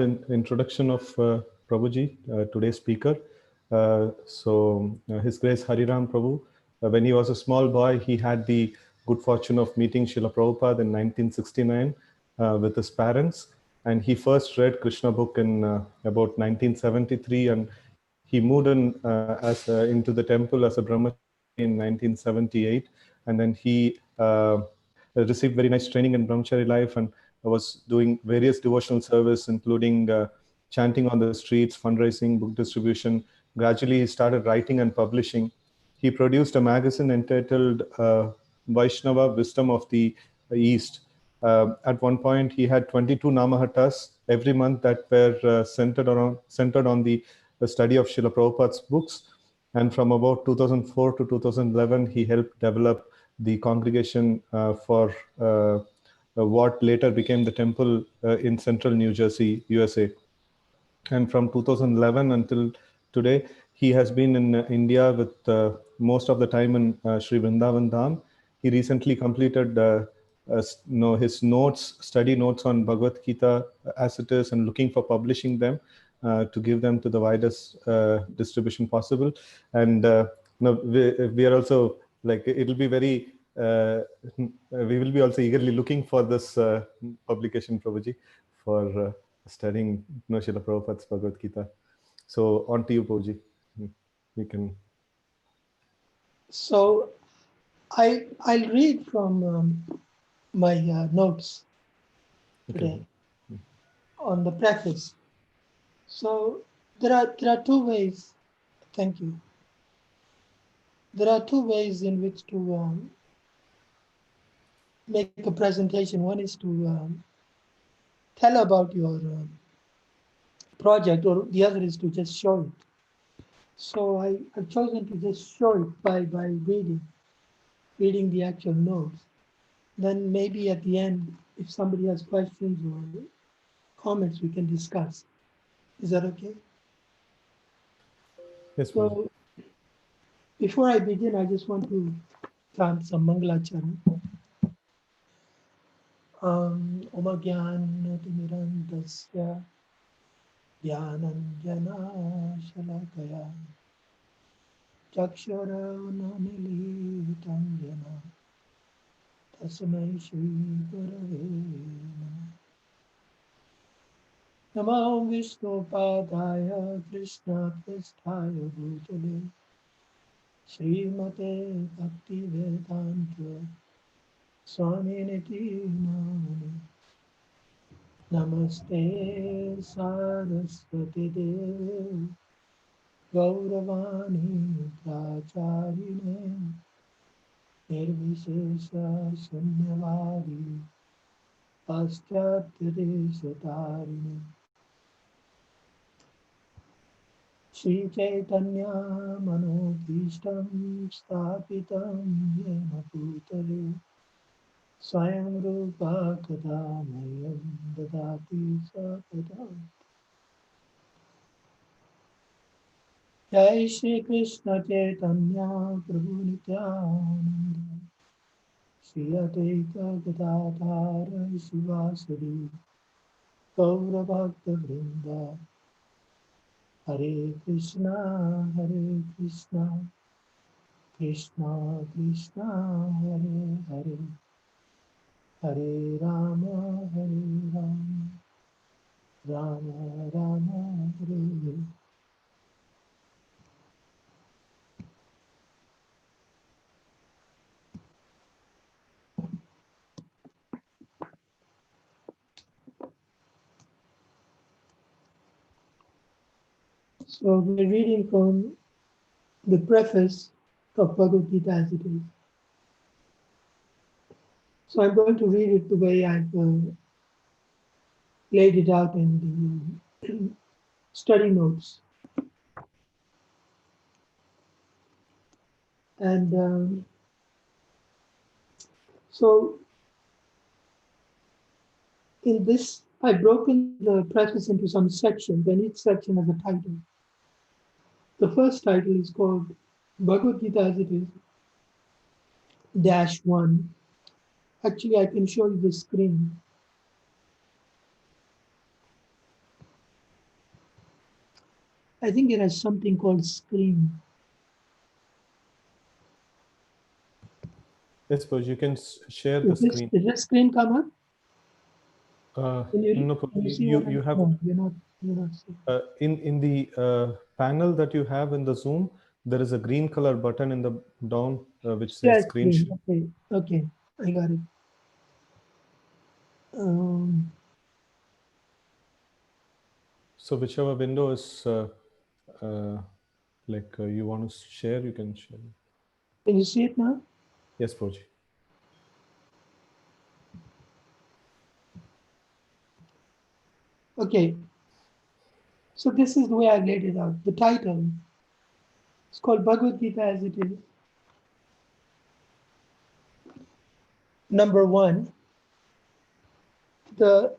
introduction of Prabhuji, today's speaker. His Grace Hariram Prabhu, when he was a small boy, he had the good fortune of meeting Srila Prabhupada in 1969 with his parents. And he first read Krishna book in about 1973, and he moved into the temple as a brahmachari in 1978. And then he received very nice training in brahmachari life and was doing various devotional service, including chanting on the streets, fundraising, book distribution. Gradually, he started writing and publishing. He produced a magazine entitled Vaishnava Wisdom of the East. At one point, he had 22 Namahatas every month that were centered on the study of Srila Prabhupada's books. And from about 2004 to 2011, he helped develop the congregation for what later became the temple in central New Jersey, USA. And from 2011 until today, he has been in India with most of the time in Sri Vrindavan Dham. He recently completed his study notes on Bhagavad-gita as it is, and looking for publishing them to give them to the widest distribution possible. And we are also it'll be very we will be also eagerly looking for this publication, Prabhuji, for studying Srila Prabhupada's Bhagavad Gita. So on to you, Prabhuji. We can. So I'll read from my notes today on the preface. So there are two ways. Thank you. There are two ways in which to make a presentation. One is to tell about your project, or the other is to just show it. So I've chosen to just show it by reading the actual notes. Then maybe at the end, if somebody has questions or comments, we can discuss. Is that okay? Yes, so before I begin, I just want to chant some Mangalacharan. Om Jnana-timirandasya Jnananjana Shalakaya Chakshara-unamilitam Jena Tasmai Shri Gurave Namah. Namo Vishnu Padaya Krishna Prasthaya Bhutale Srimate Bhakti Vedanta Swami Niti Namane Namaste Saraswati Devi Gauravani Pracharine Nirvishesha Sunyavadi Paschatyadesatarine Shri Chaitanya Manobhishtam Sthapitam Yena Bhutale Swayam Rupa Kadamayam Dadati Sapadam. Jai Shri Krishna Chaitanya Prabhu Nityananda Shri Advaita Gadadhara Sivasadi Gaura Bhakta Vrinda Hare Krishna Krishna Krishna Hare Hare Hare Rama Rama Rama Hare Hare. So we're reading from the preface of Bhagavad-gita as it is. So I'm going to read it the way I've laid it out in the study notes. And so in this, I've broken the preface into some sections, and each section has a title. The first title is called Bhagavad-gita as it is, -1. Actually, I can show you the screen. I think it has something called screen. Yes, Prabhuji, you can share the Is this, screen. did this screen come up? No, Can you Prabhuji, see what you I'm, have no, you're not seeing. in the panel that you have in the Zoom, there is a green color button in the down which says Share screen screen, share. okay, I got it. Um, So whichever window is you want to share, you can share. can you see it now? Yes, Prabhuji. Okay, so this is the way I've laid it out. The title is called Bhagavad-gita as it is. Number one, so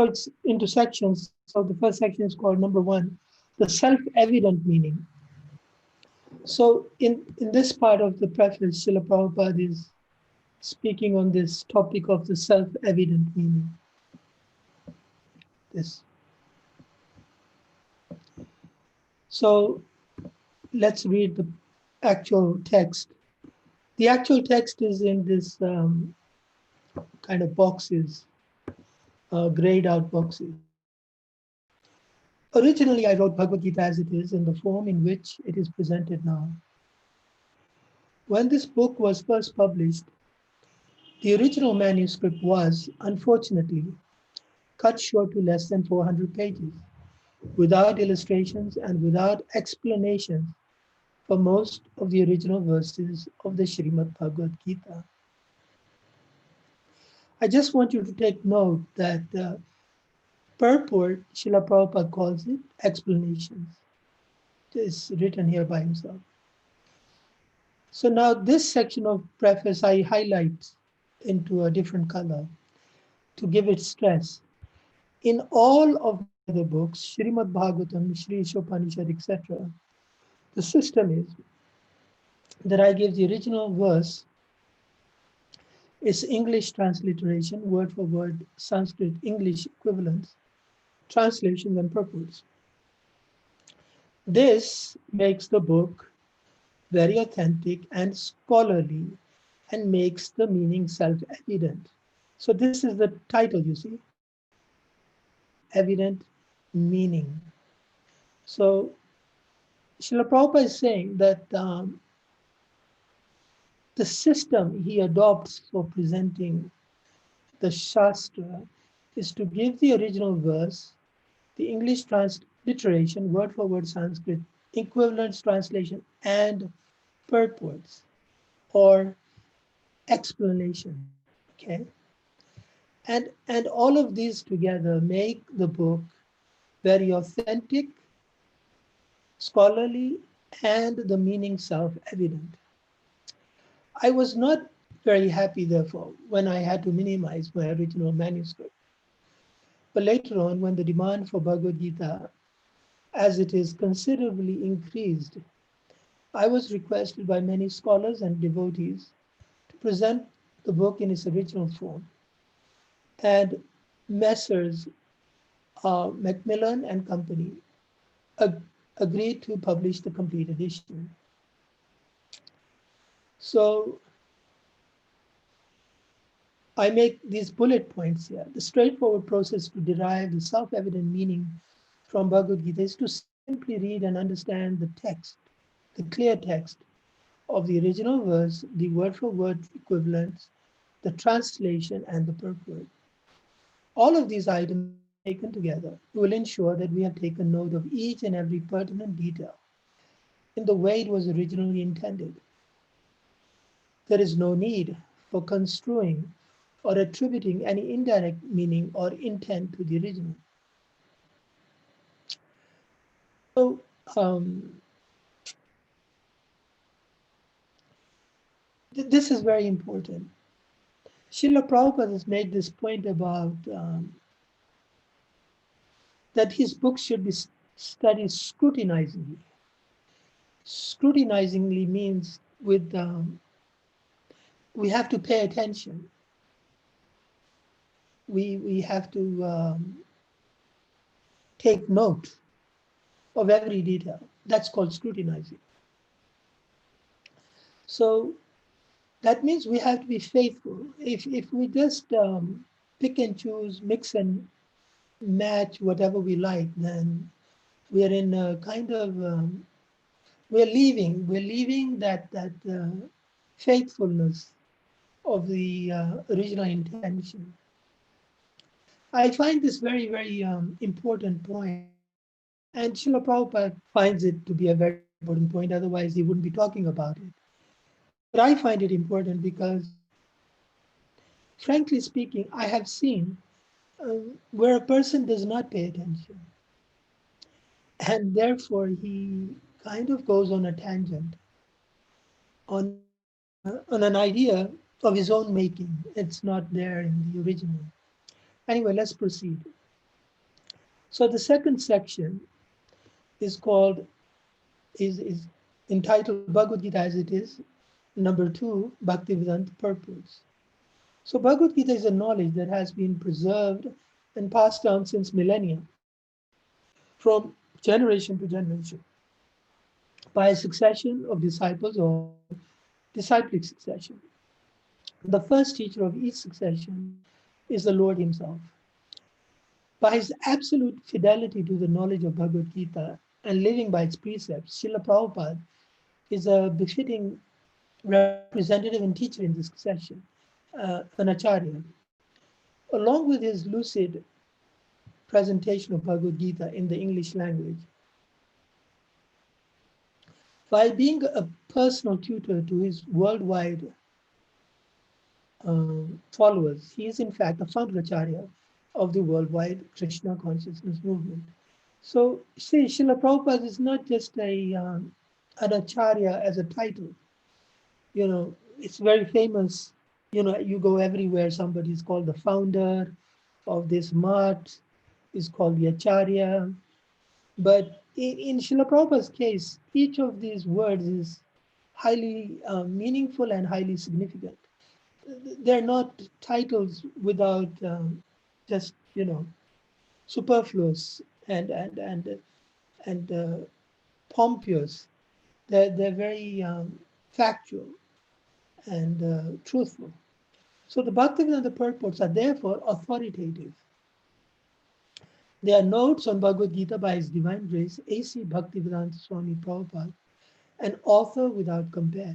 it's into sections. So the first section is called number one, the self-evident meaning. So in this part of the preface, Srila Prabhupada is speaking on this topic of the self-evident meaning. This. So let's read the actual text. The actual text is in this kind of boxes, grayed out boxes. Originally, I wrote Bhagavad Gita as it is in the form in which it is presented now. When this book was first published, the original manuscript was, unfortunately, cut short to less than 400 pages, without illustrations and without explanations for most of the original verses of the Srimad Bhagavad-gita. I just want you to take note that purport, Srila Prabhupada calls it explanations. It's written here by himself. So now this section of preface I highlight into a different color to give it stress. In all of my other books, Srimad Bhagavatam, Sri Ishopanishad, etc., the system is that I give the original verse, its English transliteration, word for word, Sanskrit English equivalents, translations, and purports. This makes the book very authentic and scholarly and makes the meaning self-evident. So this is the title, you see, self-evident meaning. So Srila Prabhupada is saying that the system he adopts for presenting the Shastra is to give the original verse, the English transliteration, word for word Sanskrit, equivalence translation, and purports or explanation. Okay. And all of these together make the book very authentic, scholarly, and the meaning self-evident. I was not very happy, therefore, when I had to minimize my original manuscript. But later on, when the demand for Bhagavad Gita, as it is, considerably increased, I was requested by many scholars and devotees to present the book in its original form. And Messrs. Macmillan and Company agreed to publish the complete edition. So I make these bullet points here. The straightforward process to derive the self-evident meaning from Bhagavad Gita is to simply read and understand the text, the clear text of the original verse, the word-for-word equivalents, the translation, and the purport. All of these items taken together will ensure that we have taken note of each and every pertinent detail in the way it was originally intended. There is no need for construing or attributing any indirect meaning or intent to the original. So, this is very important. Srila Prabhupada has made this point about that his books should be studied scrutinizingly. Scrutinizingly means with we have to pay attention. We have to take note. of every detail. That's called scrutinizing. So that means we have to be faithful. If we just pick and choose, mix and match whatever we like, then we are in a kind of we're leaving that faithfulness of the original intention. I find this very important point, and Srila Prabhupada finds it to be a very important point. Otherwise, he wouldn't be talking about it. But I find it important because, frankly speaking, I have seen where a person does not pay attention, and therefore he kind of goes on a tangent on an idea of his own making. It's not there in the original. Anyway, let's proceed. So the second section is called is entitled Bhagavad Gita as it is, number 2, Bhaktivedanta purpose. So Bhagavad Gita is a knowledge that has been preserved and passed down since millennia, from generation to generation, by a succession of disciples or disciplic succession. The first teacher of each succession is the Lord Himself. By his absolute fidelity to the knowledge of Bhagavad Gita and living by its precepts, Srila Prabhupada is a befitting representative and teacher in this succession, an acharya. Along with his lucid presentation of Bhagavad Gita in the English language, while being a personal tutor to his worldwide followers, he is in fact a founder acharya of the worldwide Krishna consciousness movement. So, see, Srila Prabhupada is not just an acharya as a title. You know, it's very famous. You know, you go everywhere, somebody is called the founder of this math, is called the acharya. But in Srila Prabhupada's case, each of these words is highly meaningful and highly significant. They're not titles without just, superfluous and pompous. They're very factual and truthful. So the Bhaktivedanta purports are therefore authoritative. They are notes on Bhagavad Gita by His Divine Grace, A.C. Bhaktivedanta Swami Prabhupada, an author without compare.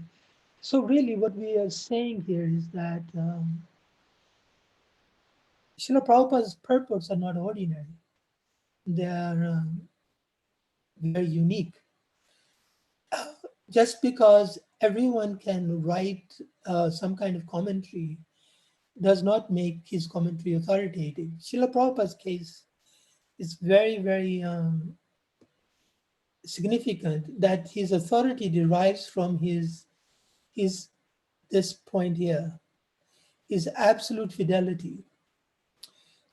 So really what we are saying here is that Srila Prabhupada's purports are not ordinary. They are very unique. Just because everyone can write some kind of commentary does not make his commentary authoritative. Srila Prabhupada's case is very significant that his authority derives from his this point here, his absolute fidelity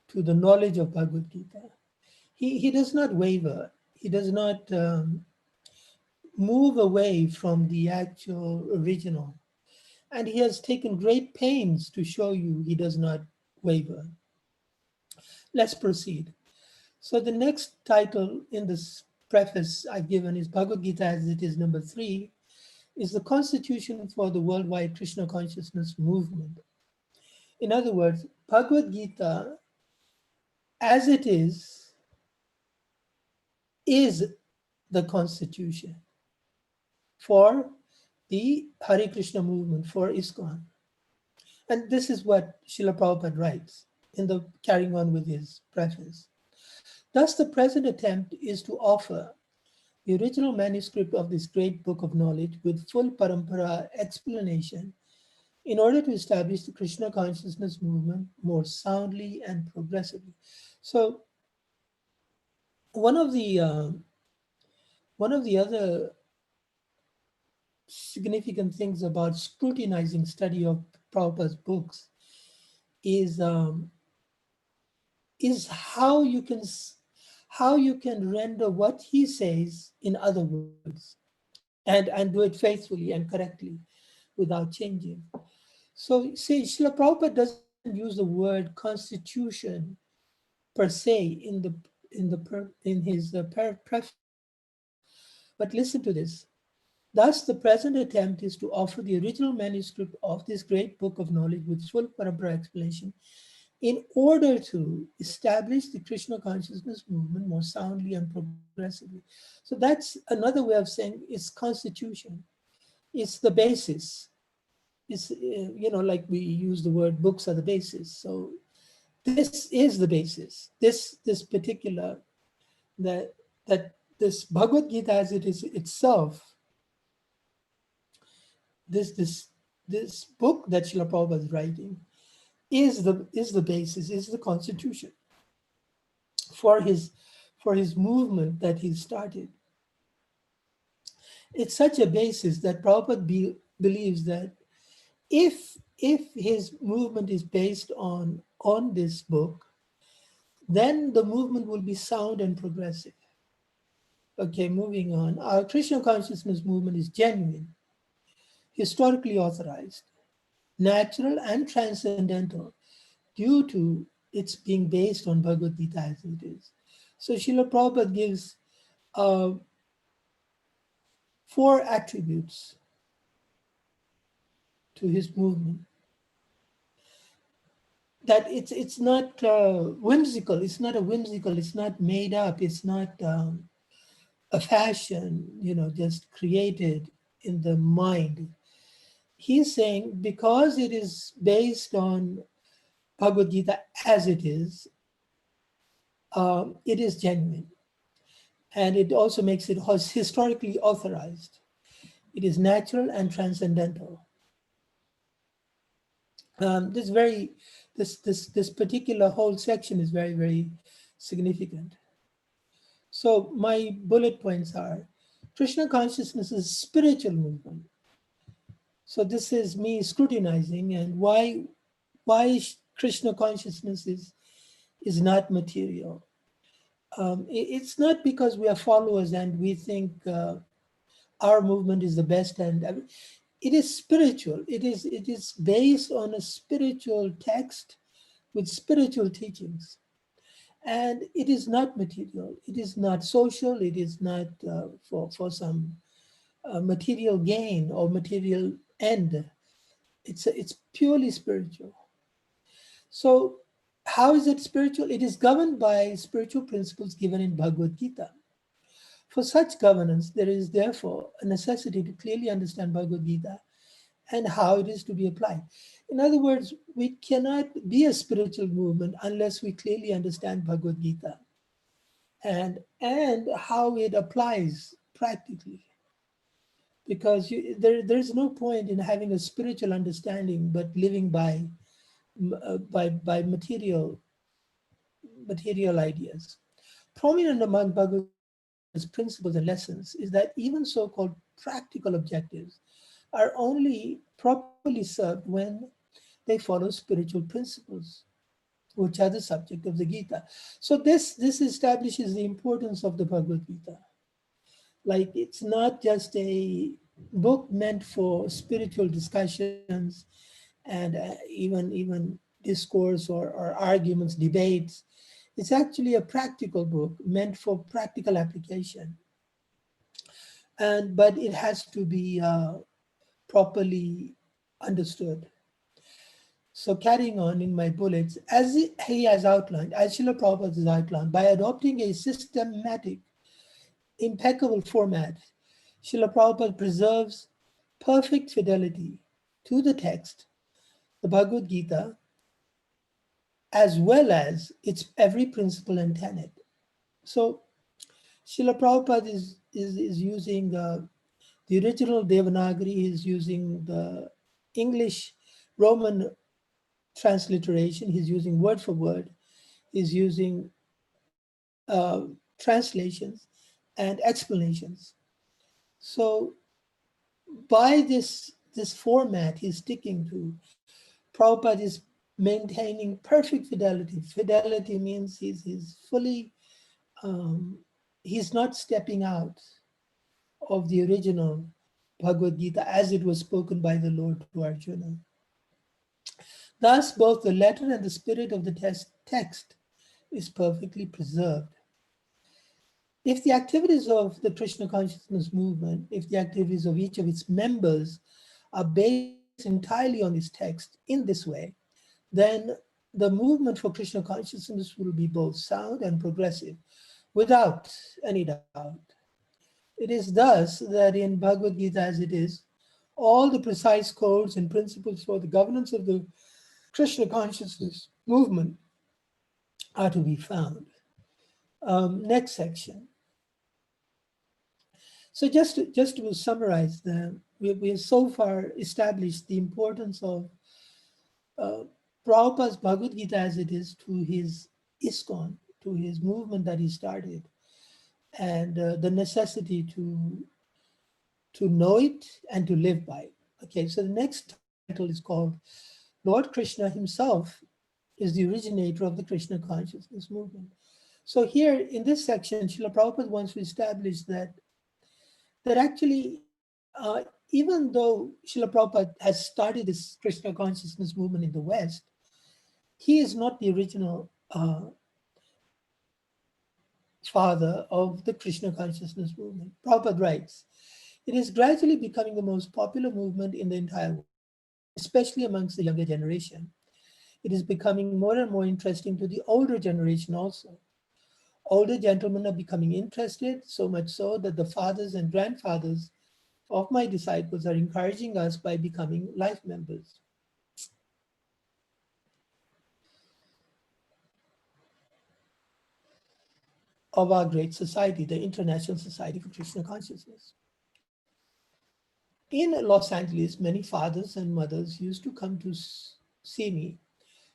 to the knowledge of Bhagavad Gita. He does not waver. He does not move away from the actual original. And he has taken great pains to show you he does not waver. Let's proceed. So the next title in this preface I've given is Bhagavad Gita as it is, number 3, is the Constitution for the Worldwide Krishna Consciousness Movement. In other words, Bhagavad Gita as it is the constitution for the Hare Krishna movement, for ISKCON. And this is what Srila Prabhupada writes in the carrying on with his preface. Thus, the present attempt is to offer the original manuscript of this great book of knowledge with full parampara explanation in order to establish the Krishna consciousness movement more soundly and progressively. So, one of the other significant things about scrutinizing study of Prabhupada's books is how you can render what he says in other words and do it faithfully and correctly without changing. So see, Srila Prabhupada doesn't use the word constitution per se in his preface. But listen to this. Thus, the present attempt is to offer the original manuscript of this great book of knowledge with full Parampara explanation in order to establish the Krishna consciousness movement more soundly and progressively. So that's another way of saying it's constitution. It's the basis. It's, like we use the word books are the basis. So this is the basis. This particular, that this Bhagavad Gita as it is itself, this book that Srila Prabhupada is writing is the basis, is the constitution for his movement that he started. It's such a basis that Prabhupada believes that if his movement is based on this book, then the movement will be sound and progressive. Okay, moving on. Our Krishna consciousness movement is genuine, historically authorized, natural and transcendental due to its being based on Bhagavad Gita as it is. So Srila Prabhupada gives 4 attributes to his movement. That it's not whimsical. It's not a whimsical. It's not made up. It's not a fashion, just created in the mind. He's saying because it is based on Bhagavad Gita as it is genuine. And it also makes it historically authorized. It is natural and transcendental. This particular whole section is very, very significant. So my bullet points are: Krishna consciousness is a spiritual movement. So this is me scrutinizing and why Krishna consciousness is not material. It's not because we are followers and we think our movement is the best, and it is spiritual. It is based on a spiritual text with spiritual teachings, and it is not material. It is not social. It is not for some material gain or material end. It's purely spiritual. So how is it spiritual? It is governed by spiritual principles given in Bhagavad Gita. For such governance, there is therefore a necessity to clearly understand Bhagavad Gita and how it is to be applied. In other words, we cannot be a spiritual movement unless we clearly understand Bhagavad Gita and how it applies practically. Because there's no point in having a spiritual understanding but living by material ideas. Prominent among Bhagavad Gita's principles and lessons is that even so-called practical objectives are only properly served when they follow spiritual principles, which are the subject of the Gita. So this establishes the importance of the Bhagavad Gita. Like, it's not just a book meant for spiritual discussions and even discourse or arguments, debates. It's actually a practical book meant for practical application. But it has to be properly understood. So carrying on in my bullets, as he has outlined, as Srila Prabhupada has outlined, by adopting a systematic, impeccable format, Srila Prabhupada preserves perfect fidelity to the text, the Bhagavad Gita, as well as its every principle and tenet. So Srila Prabhupada is using the original Devanagari, is using the English Roman transliteration, he's using word for word, he's using translations and explanations. So by this format he's sticking to, Prabhupada is maintaining perfect fidelity. Fidelity means he's fully, he's not stepping out of the original Bhagavad Gita as it was spoken by the Lord to Arjuna. Thus, both the letter and the spirit of the text is perfectly preserved. If the activities of the Krishna consciousness movement, if the activities of each of its members are based entirely on this text in this way, then the movement for Krishna consciousness will be both sound and progressive, without any doubt. It is thus that in Bhagavad-gita as it is, all the precise codes and principles for the governance of the Krishna consciousness movement are to be found. Next section. So just to summarize, we have so far established the importance of uh, Prabhupada's Bhagavad Gita as it is to his ISKCON, to his movement that he started, and the necessity to know it and to live by it. Okay, so the next title is called Lord Krishna himself is the originator of the Krishna consciousness movement. So here in this section, Srila Prabhupada wants to establish that actually, even though Srila Prabhupada has started this Krishna consciousness movement in the West, he is not the original father of the Krishna consciousness movement. Prabhupada writes, it is gradually becoming the most popular movement in the entire world, especially amongst the younger generation. It is becoming more and more interesting to the older generation also. Older gentlemen are becoming interested, so much so that the fathers and grandfathers of my disciples are encouraging us by becoming life members. Of our great society, the International Society for Krishna Consciousness. In Los Angeles, many fathers and mothers used to come to see me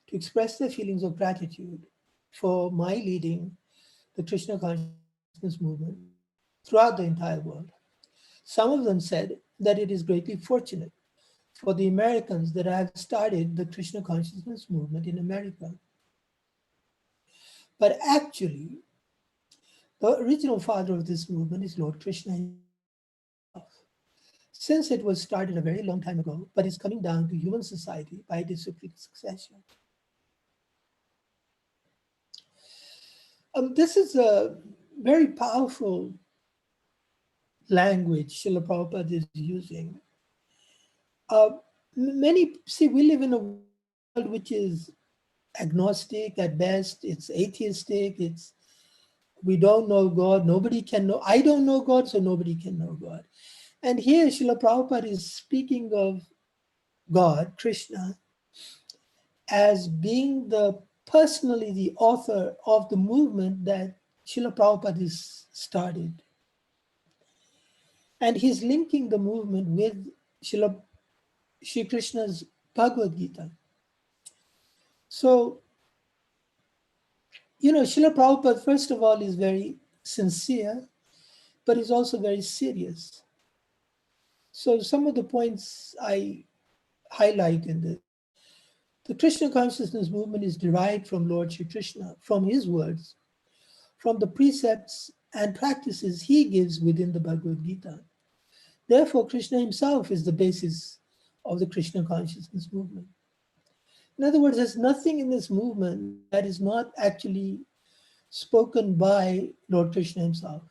to express their feelings of gratitude for my leading the Krishna consciousness movement throughout the entire world. Some of them said that it is greatly fortunate for the Americans that I have started the Krishna consciousness movement in America. But actually, the original father of this movement is Lord Krishna himself. Since it was started a very long time ago, but is coming down to human society by disciplined succession. This is a very powerful language Srila Prabhupada is using. We live in a world which is agnostic at best, it's atheistic, we don't know God, nobody can know, I don't know God, so nobody can know God. And here Srila Prabhupada is speaking of God, Krishna, as being personally the author of the movement that Srila Prabhupada has started. And he's linking the movement with Sri Krishna's Bhagavad-gita. So, Srila Prabhupada, first of all, is very sincere, but is also very serious. So some of the points I highlight in this. The Krishna consciousness movement is derived from Lord Shri Krishna, from his words, from the precepts and practices he gives within the Bhagavad Gita. Therefore, Krishna himself is the basis of the Krishna consciousness movement. In other words, there's nothing in this movement that is not actually spoken by Lord Krishna himself.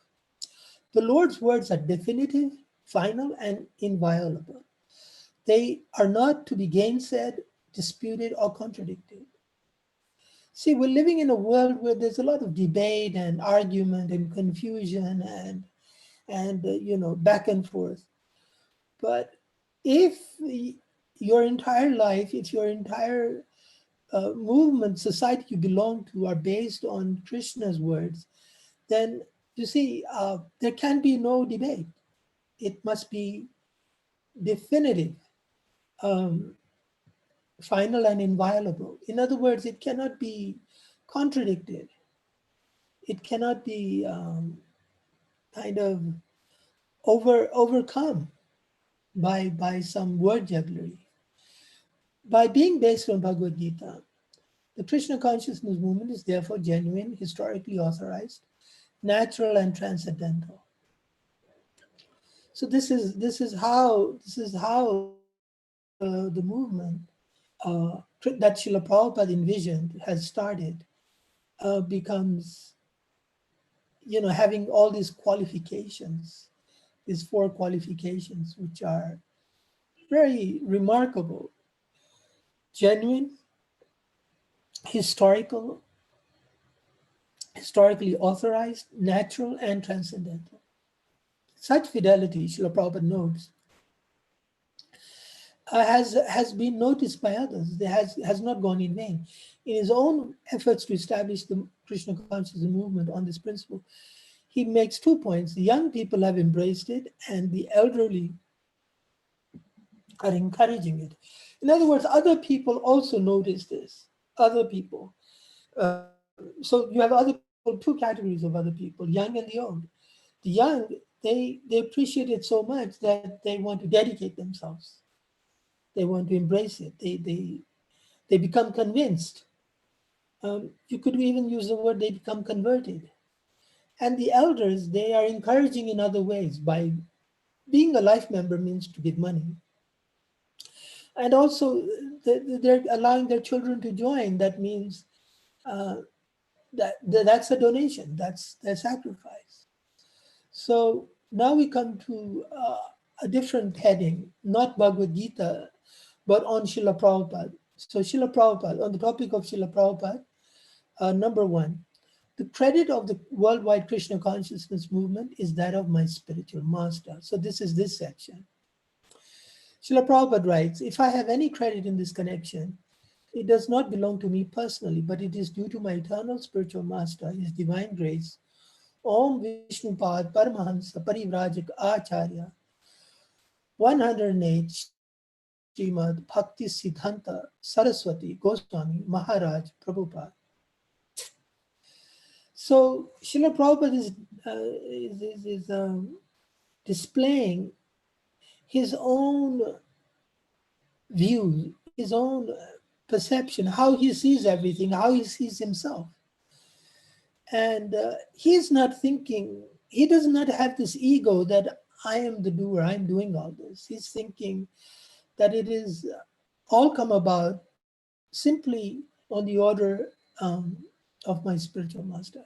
The Lord's words are definitive, final, and inviolable. They are not to be gainsaid, disputed, or contradicted. See, we're living in a world where there's a lot of debate and argument and confusion and back and forth. But if your entire life, if your entire movement, society you belong to are based on Krishna's words, then you see, there can be no debate. It must be definitive, final and inviolable. In other words, it cannot be contradicted. It cannot be kind of overcome by some word jugglery. By being based on Bhagavad Gita, the Krishna consciousness movement is therefore genuine, historically authorized, natural, and transcendental. So this is how the movement that Srila Prabhupada envisioned has started becomes having all these qualifications, these four qualifications, which are very remarkable: genuine, historical, historically authorized, natural, and transcendental. Such fidelity, Srila Prabhupada notes, has been noticed by others. It has not gone in vain. In his own efforts to establish the Krishna consciousness movement on this principle, he makes 2 points. The young people have embraced it, and the elderly are encouraging it. In other words, other people also notice this. Other people. So you have other people, 2 categories of other people, young and the old. The young, they appreciate it so much that they want to dedicate themselves. They want to embrace it. They become convinced. You could even use the word they become converted. And the elders, they are encouraging in other ways. By being a life member means to give money. And also they're allowing their children to join. That means that's a donation. That's their sacrifice. So now we come to a different heading, not Bhagavad-gita, but on Srila Prabhupada. So Srila Prabhupada, on the topic of Srila Prabhupada, number 1, the credit of the worldwide Krishna consciousness movement is that of my spiritual master. So this is this section. Srila Prabhupada writes, if I have any credit in this connection, it does not belong to me personally, but it is due to my eternal spiritual master, his divine grace, Om Vishnupad Paramahansa Parivrajak Acharya, 108 Srimad Bhakti Siddhanta Saraswati Goswami Maharaj Prabhupada. So Srila Prabhupada is displaying his own view, his own perception, how he sees everything, how he sees himself. And he's not thinking, he does not have this ego that I am the doer, I'm doing all this. He's thinking that it is all come about simply on the order of my spiritual master.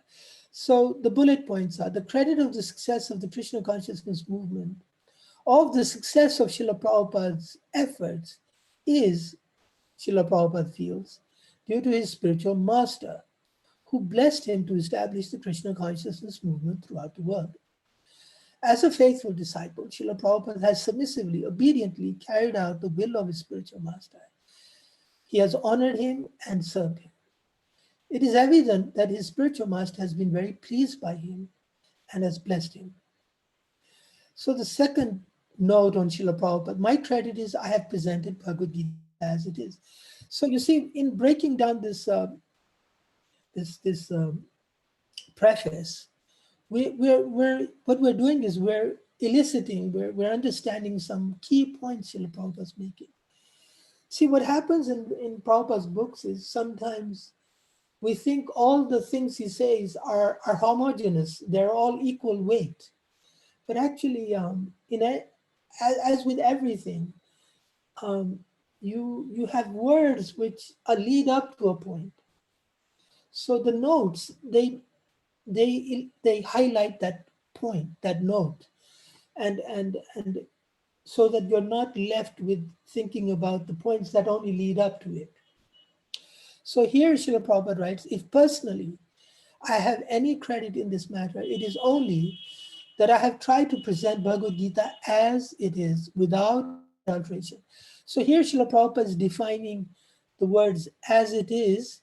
So the bullet points are: the credit of the success of the Krishna consciousness movement, of the success of Srila Prabhupada's efforts, is, Srila Prabhupada feels, due to his spiritual master, who blessed him to establish the Krishna consciousness movement throughout the world. As a faithful disciple, Srila Prabhupada has submissively, obediently carried out the will of his spiritual master. He has honored him and served him. It is evident that his spiritual master has been very pleased by him and has blessed him. So the second note on Srila Prabhupada, my credit is I have presented Bhagavad-gita as it is. So you see, in breaking down this preface, what we're doing is we're eliciting, we're understanding some key points Srila Prabhupada's making. See, what happens in Prabhupada's books is sometimes we think all the things he says are homogeneous, they're all equal weight. But actually, as with everything, you have words which lead up to a point. So the notes, they highlight that point, that note, and so that you're not left with thinking about the points that only lead up to it. So here Srila Prabhupada writes, if personally I have any credit in this matter, it is only that I have tried to present Bhagavad-gita as it is, without adulteration. So here Srila Prabhupada is defining the words as it is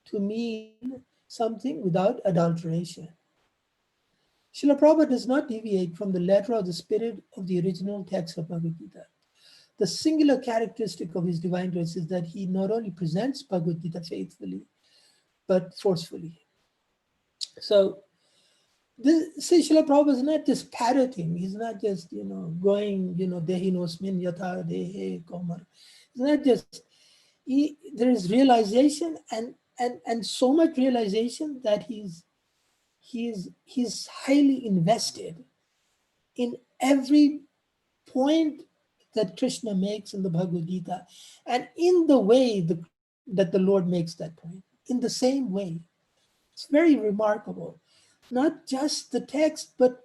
to mean something without adulteration. Srila Prabhupada does not deviate from the letter or the spirit of the original text of Bhagavad-gita. The singular characteristic of his divine grace is that he not only presents Bhagavad-gita faithfully, but forcefully. So, Srila Prabhupada is not just parroting. He's not just, going, dehi nosmin yata dehe komar. It's not just, there is realization and so much realization that he's highly invested in every point that Krishna makes in the Bhagavad Gita, and in the way that the Lord makes that point, in the same way. It's very remarkable. not just the text, but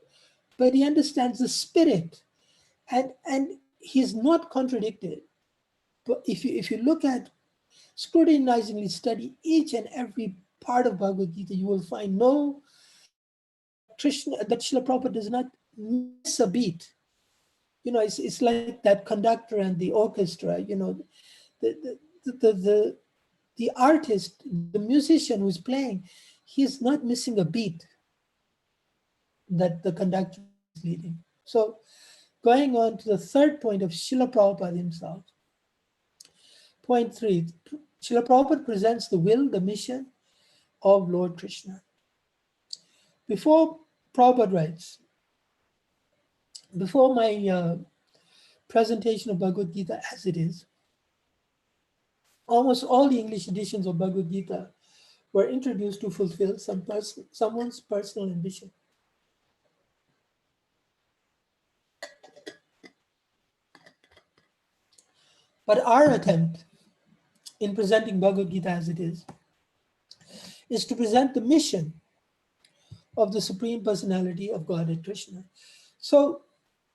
he understands the spirit, and he's not contradicted. But if you look at, scrutinizingly study each and every part of Bhagavad Gita, you will find no that Srila Prabhupada does not miss a beat. It's like that conductor and the orchestra. The the the, the, the artist, the musician who's playing, he's not missing a beat that the conductor is leading. So going on to the third point of Srila Prabhupada himself. Point 3, Srila Prabhupada presents the will, the mission of Lord Krishna. Before Prabhupada writes, before my presentation of Bhagavad Gita as it is, almost all the English editions of Bhagavad Gita were introduced to fulfill someone's personal ambition. But our attempt in presenting Bhagavad Gita as it is to present the mission of the Supreme Personality of Godhead Krishna. So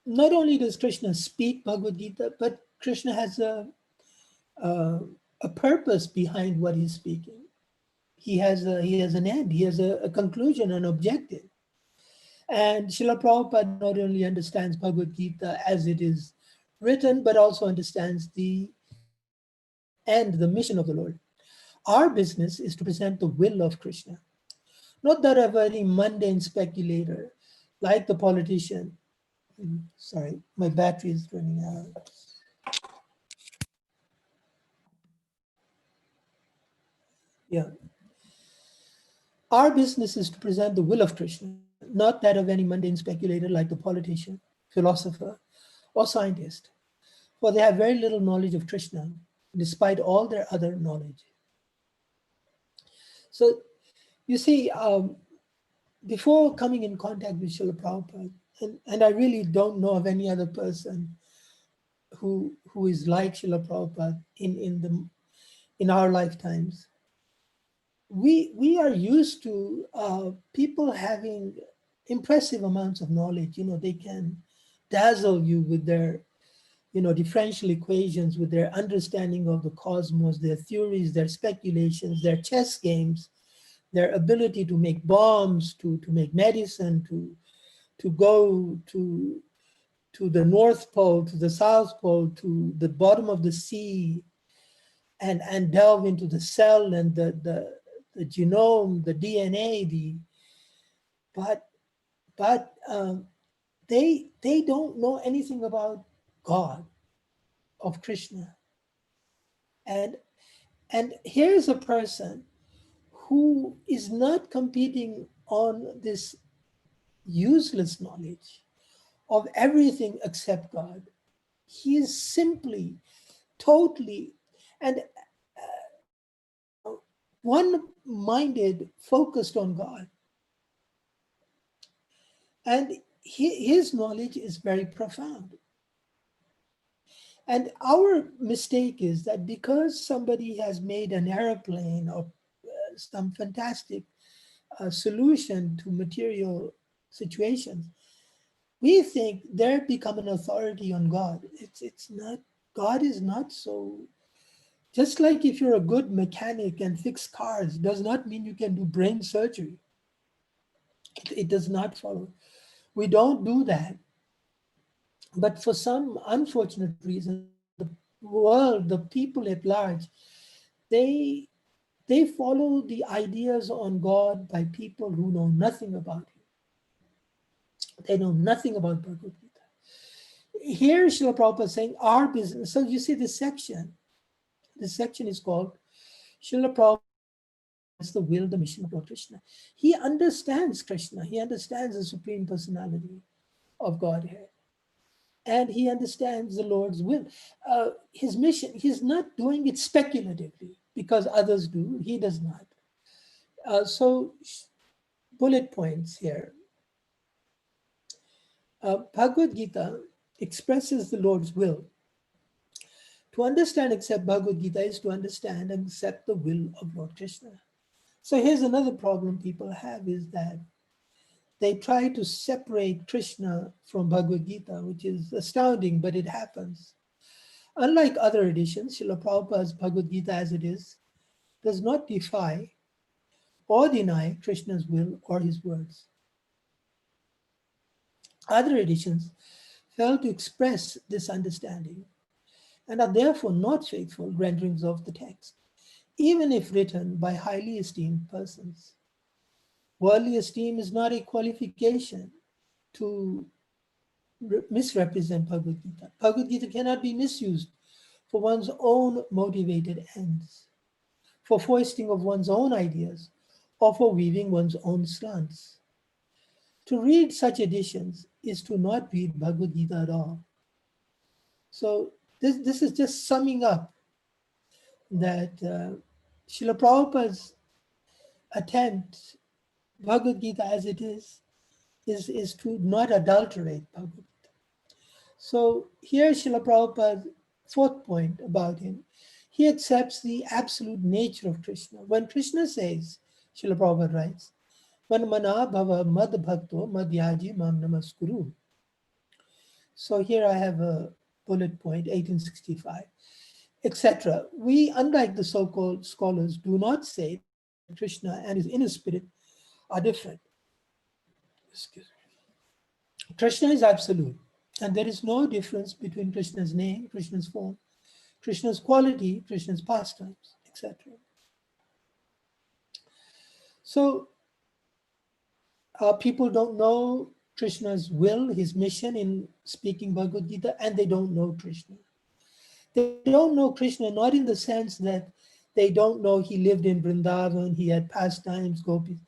not only does Krishna speak Bhagavad Gita, but Krishna has a purpose behind what he's speaking. He has an end, he has a conclusion, an objective. And Srila Prabhupada not only understands Bhagavad Gita as it is written, but also understands the end, the mission of the Lord. Our business is to present the will of Krishna, not that of any mundane speculator like the politician. Sorry, my battery is running out. Yeah. Our business is to present the will of Krishna, not that of any mundane speculator like the politician, philosopher, or scientist, for they have very little knowledge of Krishna, despite all their other knowledge. So, you see, before coming in contact with Srila Prabhupada, and I really don't know of any other person who is like Srila Prabhupada in our lifetimes. We are used to people having impressive amounts of knowledge. They can dazzle you with their differential equations, with their understanding of the cosmos, their theories, their speculations, their chess games, their ability to make bombs, to make medicine, to go to the North Pole, to the South Pole, to the bottom of the sea, and delve into the cell and the genome, the DNA, but they don't know anything about God, of Krishna. And here's a person who is not competing on this useless knowledge of everything except God. He is simply, totally, and one-minded, focused on God. And his knowledge is very profound. And our mistake is that because somebody has made an airplane or some fantastic solution to material situations, we think they're become an authority on God. It's not. God is not so. Just like if you're a good mechanic and fix cars, does not mean you can do brain surgery. It does not follow. We don't do that. But for some unfortunate reason, the world, the people at large, they they follow the ideas on God by people who know nothing about Him. They know nothing about Bhagavad Gita. Here, Srila Prabhupada is saying our business. So you see this section. This section is called Srila Prabhupada. It's the will, the mission of Lord Krishna. He understands Krishna. He understands the Supreme Personality of Godhead. And he understands the Lord's will. His mission, he's not doing it speculatively because others do. He does not. So bullet points here. Bhagavad Gita expresses the Lord's will. To understand, accept Bhagavad Gita is to understand and accept the will of Lord Krishna. So here's another problem people have is that they try to separate Krishna from Bhagavad-gita, which is astounding, but it happens. Unlike other editions, Srila Prabhupada's Bhagavad-gita as it is does not defy or deny Krishna's will or his words. Other editions fail to express this understanding and are therefore not faithful renderings of the text, even if written by highly esteemed persons. Worldly esteem is not a qualification to misrepresent Bhagavad Gita. Bhagavad Gita cannot be misused for one's own motivated ends, for foisting of one's own ideas, or for weaving one's own slants. To read such editions is to not read Bhagavad Gita at all. So this is just summing up that Srila Prabhupada's attempt, Bhagavad Gita as it is to not adulterate Bhagavad Gita. So here Srila Prabhupada's fourth point about him, he accepts the absolute nature of Krishna. When Krishna says, Srila Prabhupada writes, Man mana bhava mad bhakto madhyaji mam namaskuru. So here I have a bullet point, 1865, etc. We, unlike the so-called scholars, do not say that Krishna and his inner spirit are different. Excuse me. Krishna is absolute, and there is no difference between Krishna's name, Krishna's form, Krishna's quality, Krishna's pastimes, etc. So people don't know Krishna's will, his mission in speaking Bhagavad Gita, and they don't know Krishna. They don't know Krishna not in the sense that they don't know he lived in Vrindavan, he had pastimes, gopis.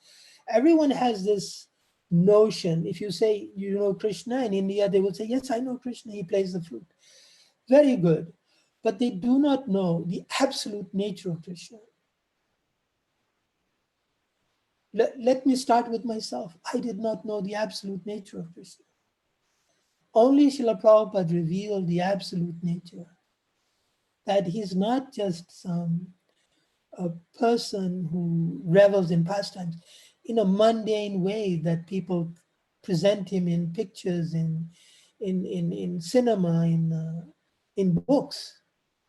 Everyone has this notion. If you say you know Krishna in India, they will say, yes, I know Krishna, he plays the flute. Very good. But they do not know the absolute nature of Krishna. Let me start with myself. I did not know the absolute nature of Krishna. Only Srila Prabhupada revealed the absolute nature, that he's not just a person who revels in pastimes in a mundane way that people present him in pictures, in cinema, in books,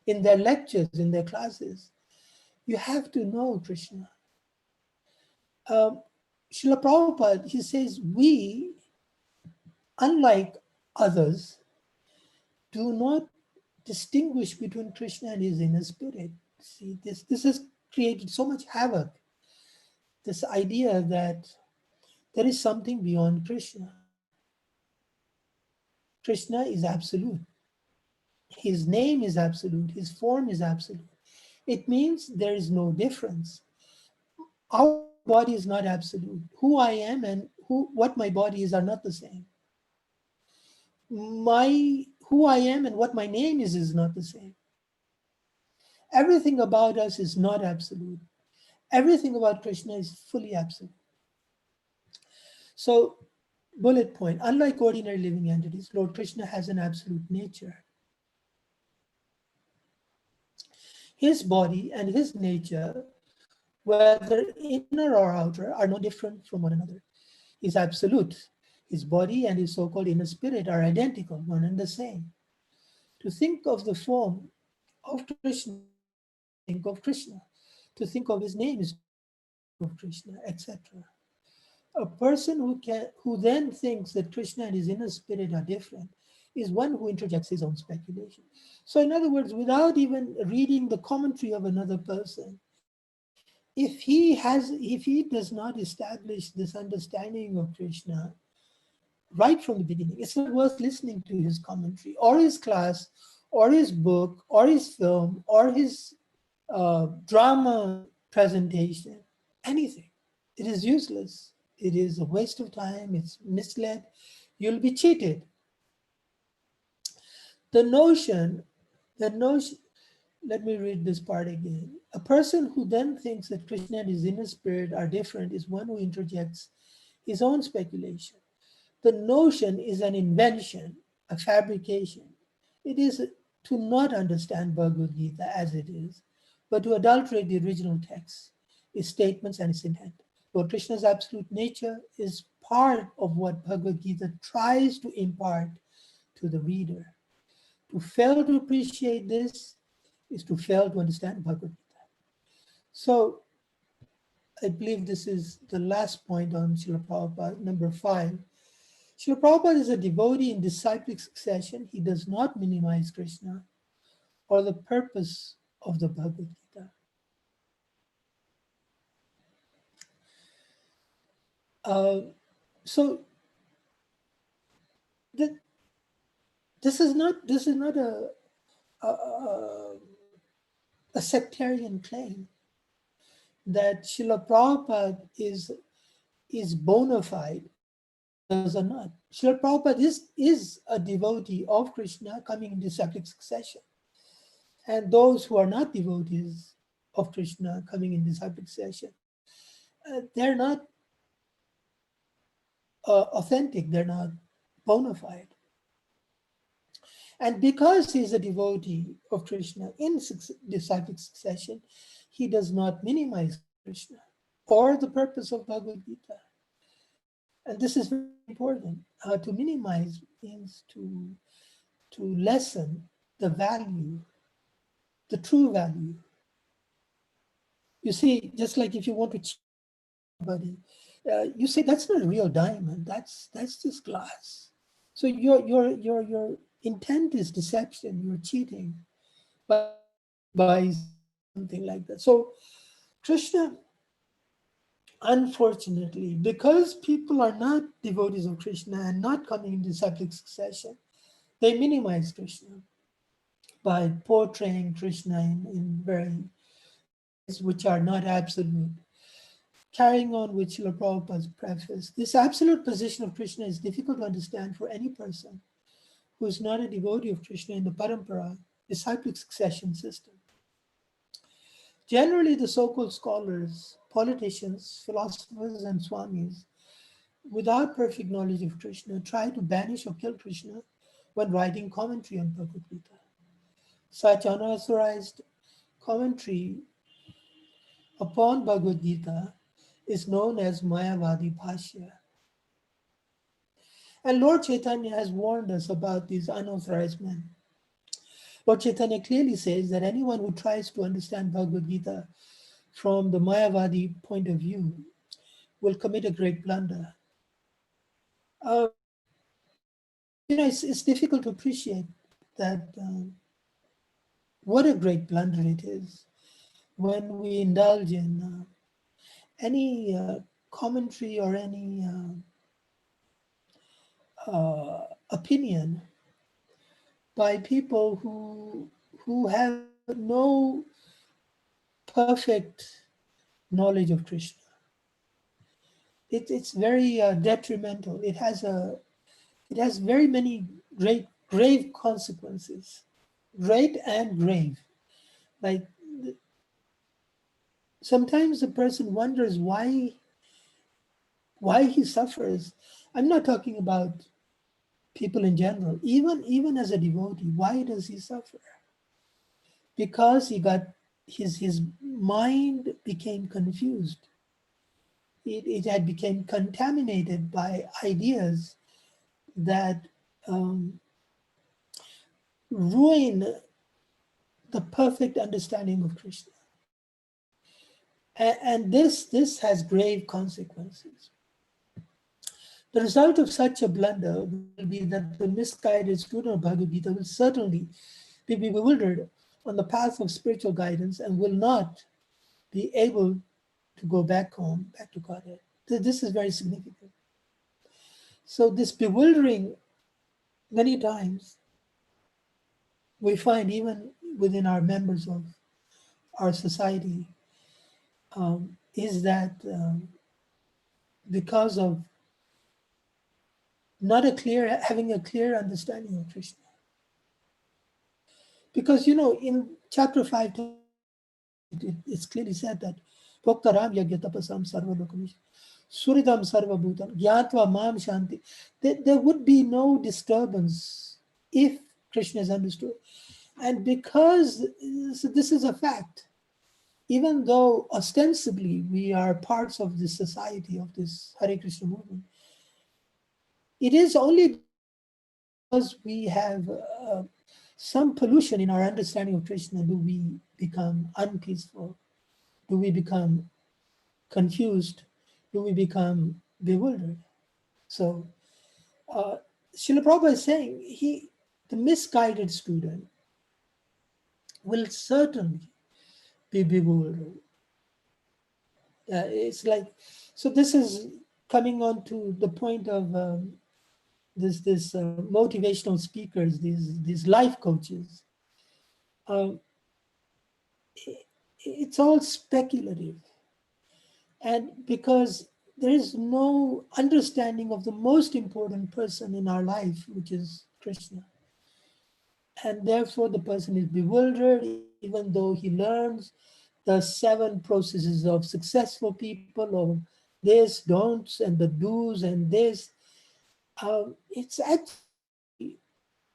in their lectures, in their classes. You have to know Krishna. Srila Prabhupada, he says, we, unlike others, do not distinguish between Krishna and his inner spirit. See, this has created so much havoc. This idea that there is something beyond Krishna. Krishna is absolute. His name is absolute. His form is absolute. It means there is no difference. Our body is not absolute. Who I am and what my body is are not the same. Who I am and what my name is not the same. Everything about us is not absolute. Everything about Krishna is fully absolute. So, bullet point, unlike ordinary living entities, Lord Krishna has an absolute nature. His body and his nature, whether inner or outer, are no different from one another. He's absolute. His body and his so-called inner spirit are identical, one and the same. To think of the form of Krishna is to think of Krishna. To think of his name is to think of Krishna, etc. A person who then thinks that Krishna and his inner spirit are different is one who interjects his own speculation. So in other words, without even reading the commentary of another person, if he does not establish this understanding of Krishna right from the beginning, it's not worth listening to his commentary or his class or his book or his film or his drama presentation, anything. It is useless. It is a waste of time. It's misled. You'll be cheated. The notion, let me read this part again. A person who then thinks that Krishna and his inner spirit are different is one who interjects his own speculation. The notion is an invention, a fabrication. It is to not understand Bhagavad Gita as it is, but to adulterate the original text, its statements and its intent. Lord Krishna's absolute nature is part of what Bhagavad-gita tries to impart to the reader. To fail to appreciate this is to fail to understand Bhagavad-gita. So I believe this is the last point on Srila Prabhupada, number 5. Srila Prabhupada is a devotee in disciplic succession. He does not minimize Krishna or the purpose of the Bhagavad-gita. So this is not a sectarian claim that Srila Prabhupada is bona fide, others are not. Srila Prabhupada is a devotee of Krishna coming in disciplic succession. And those who are not devotees of Krishna coming in disciplic succession, they're not authentic, they're not bona fide. And because he's a devotee of Krishna in disciplic succession, he does not minimize Krishna or the purpose of Bhagavad-gita. And this is very important. To minimize means to lessen the value, the true value. You see, just like if you want to cheat somebody, you say that's not a real diamond. That's just glass. So your intent is deception. You're cheating by something like that. So Krishna, unfortunately, because people are not devotees of Krishna and not coming in disciplic succession, they minimize Krishna by portraying Krishna in very ways which are not absolute. Carrying on with Srila Prabhupada's preface, this absolute position of Krishna is difficult to understand for any person who is not a devotee of Krishna in the Parampara, disciplic succession system. Generally, the so-called scholars, politicians, philosophers, and swamis, without perfect knowledge of Krishna, try to banish or kill Krishna when writing commentary on Bhagavad-gita. Such unauthorized commentary upon Bhagavad-gita is known as Mayavadi Bhashya. And Lord Chaitanya has warned us about these unauthorized men. Lord Chaitanya clearly says that anyone who tries to understand Bhagavad-gita from the Mayavadi point of view will commit a great blunder. It's difficult to appreciate that what a great blunder it is when we indulge in any commentary or any opinion by people who have no perfect knowledge of Krishna. It's very detrimental. It has very many grave consequences, great and grave. Like sometimes the person wonders why he suffers. I'm not talking about people in general. Even as a devotee, why does he suffer? Because his mind became confused. It had become contaminated by ideas that ruin the perfect understanding of Krishna. And this has grave consequences. The result of such a blunder will be that the misguided student of Bhagavad Gita will certainly be bewildered on the path of spiritual guidance and will not be able to go back home, back to Godhead. This is very significant. So this bewildering, many times, we find even within our members of our society, is that because of not having a clear understanding of Krishna. Because, in chapter 5, it's clearly said that Bhoktaram Yagya Tapasam Sarva Lokamish Suridam Sarva Bhutam Gyatva Mam Shanti. There would be no disturbance if Krishna is understood. And because this is a fact, even though ostensibly we are parts of this society, of this Hare Krishna movement, it is only because we have some pollution in our understanding of Krishna do we become unpeaceful, do we become confused, do we become bewildered. So Srila Prabhupada is saying the misguided student will certainly be bewildered. It's like, so this is coming on to the point of this motivational speakers, these life coaches. Um, it's all speculative, and because there is no understanding of the most important person in our life, which is Krishna, and therefore the person is bewildered, even though he learns the 7 processes of successful people, or this, don'ts, and the do's and this. It's actually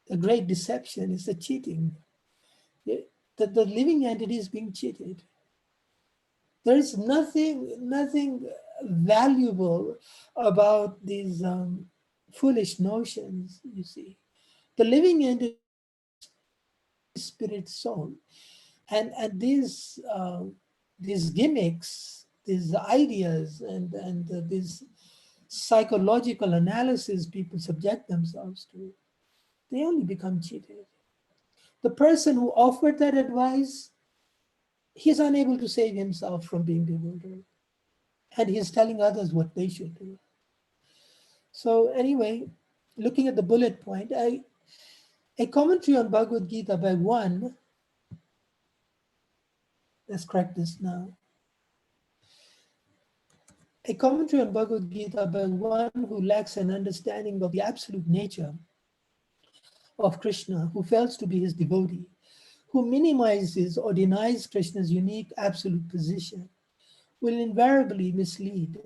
a great deception. It's a cheating. The living entity is being cheated. There is nothing valuable about these foolish notions, you see. The living entity is spirit soul. And these gimmicks, these ideas, and these psychological analysis people subject themselves to, they only become cheated. The person who offered that advice, he's unable to save himself from being bewildered. And he's telling others what they should do. So anyway, looking at the bullet point, a commentary on Bhagavad-gita by one, let's crack this now. A commentary on Bhagavad-gita by one who lacks an understanding of the absolute nature of Krishna, who fails to be his devotee, who minimizes or denies Krishna's unique absolute position, will invariably mislead,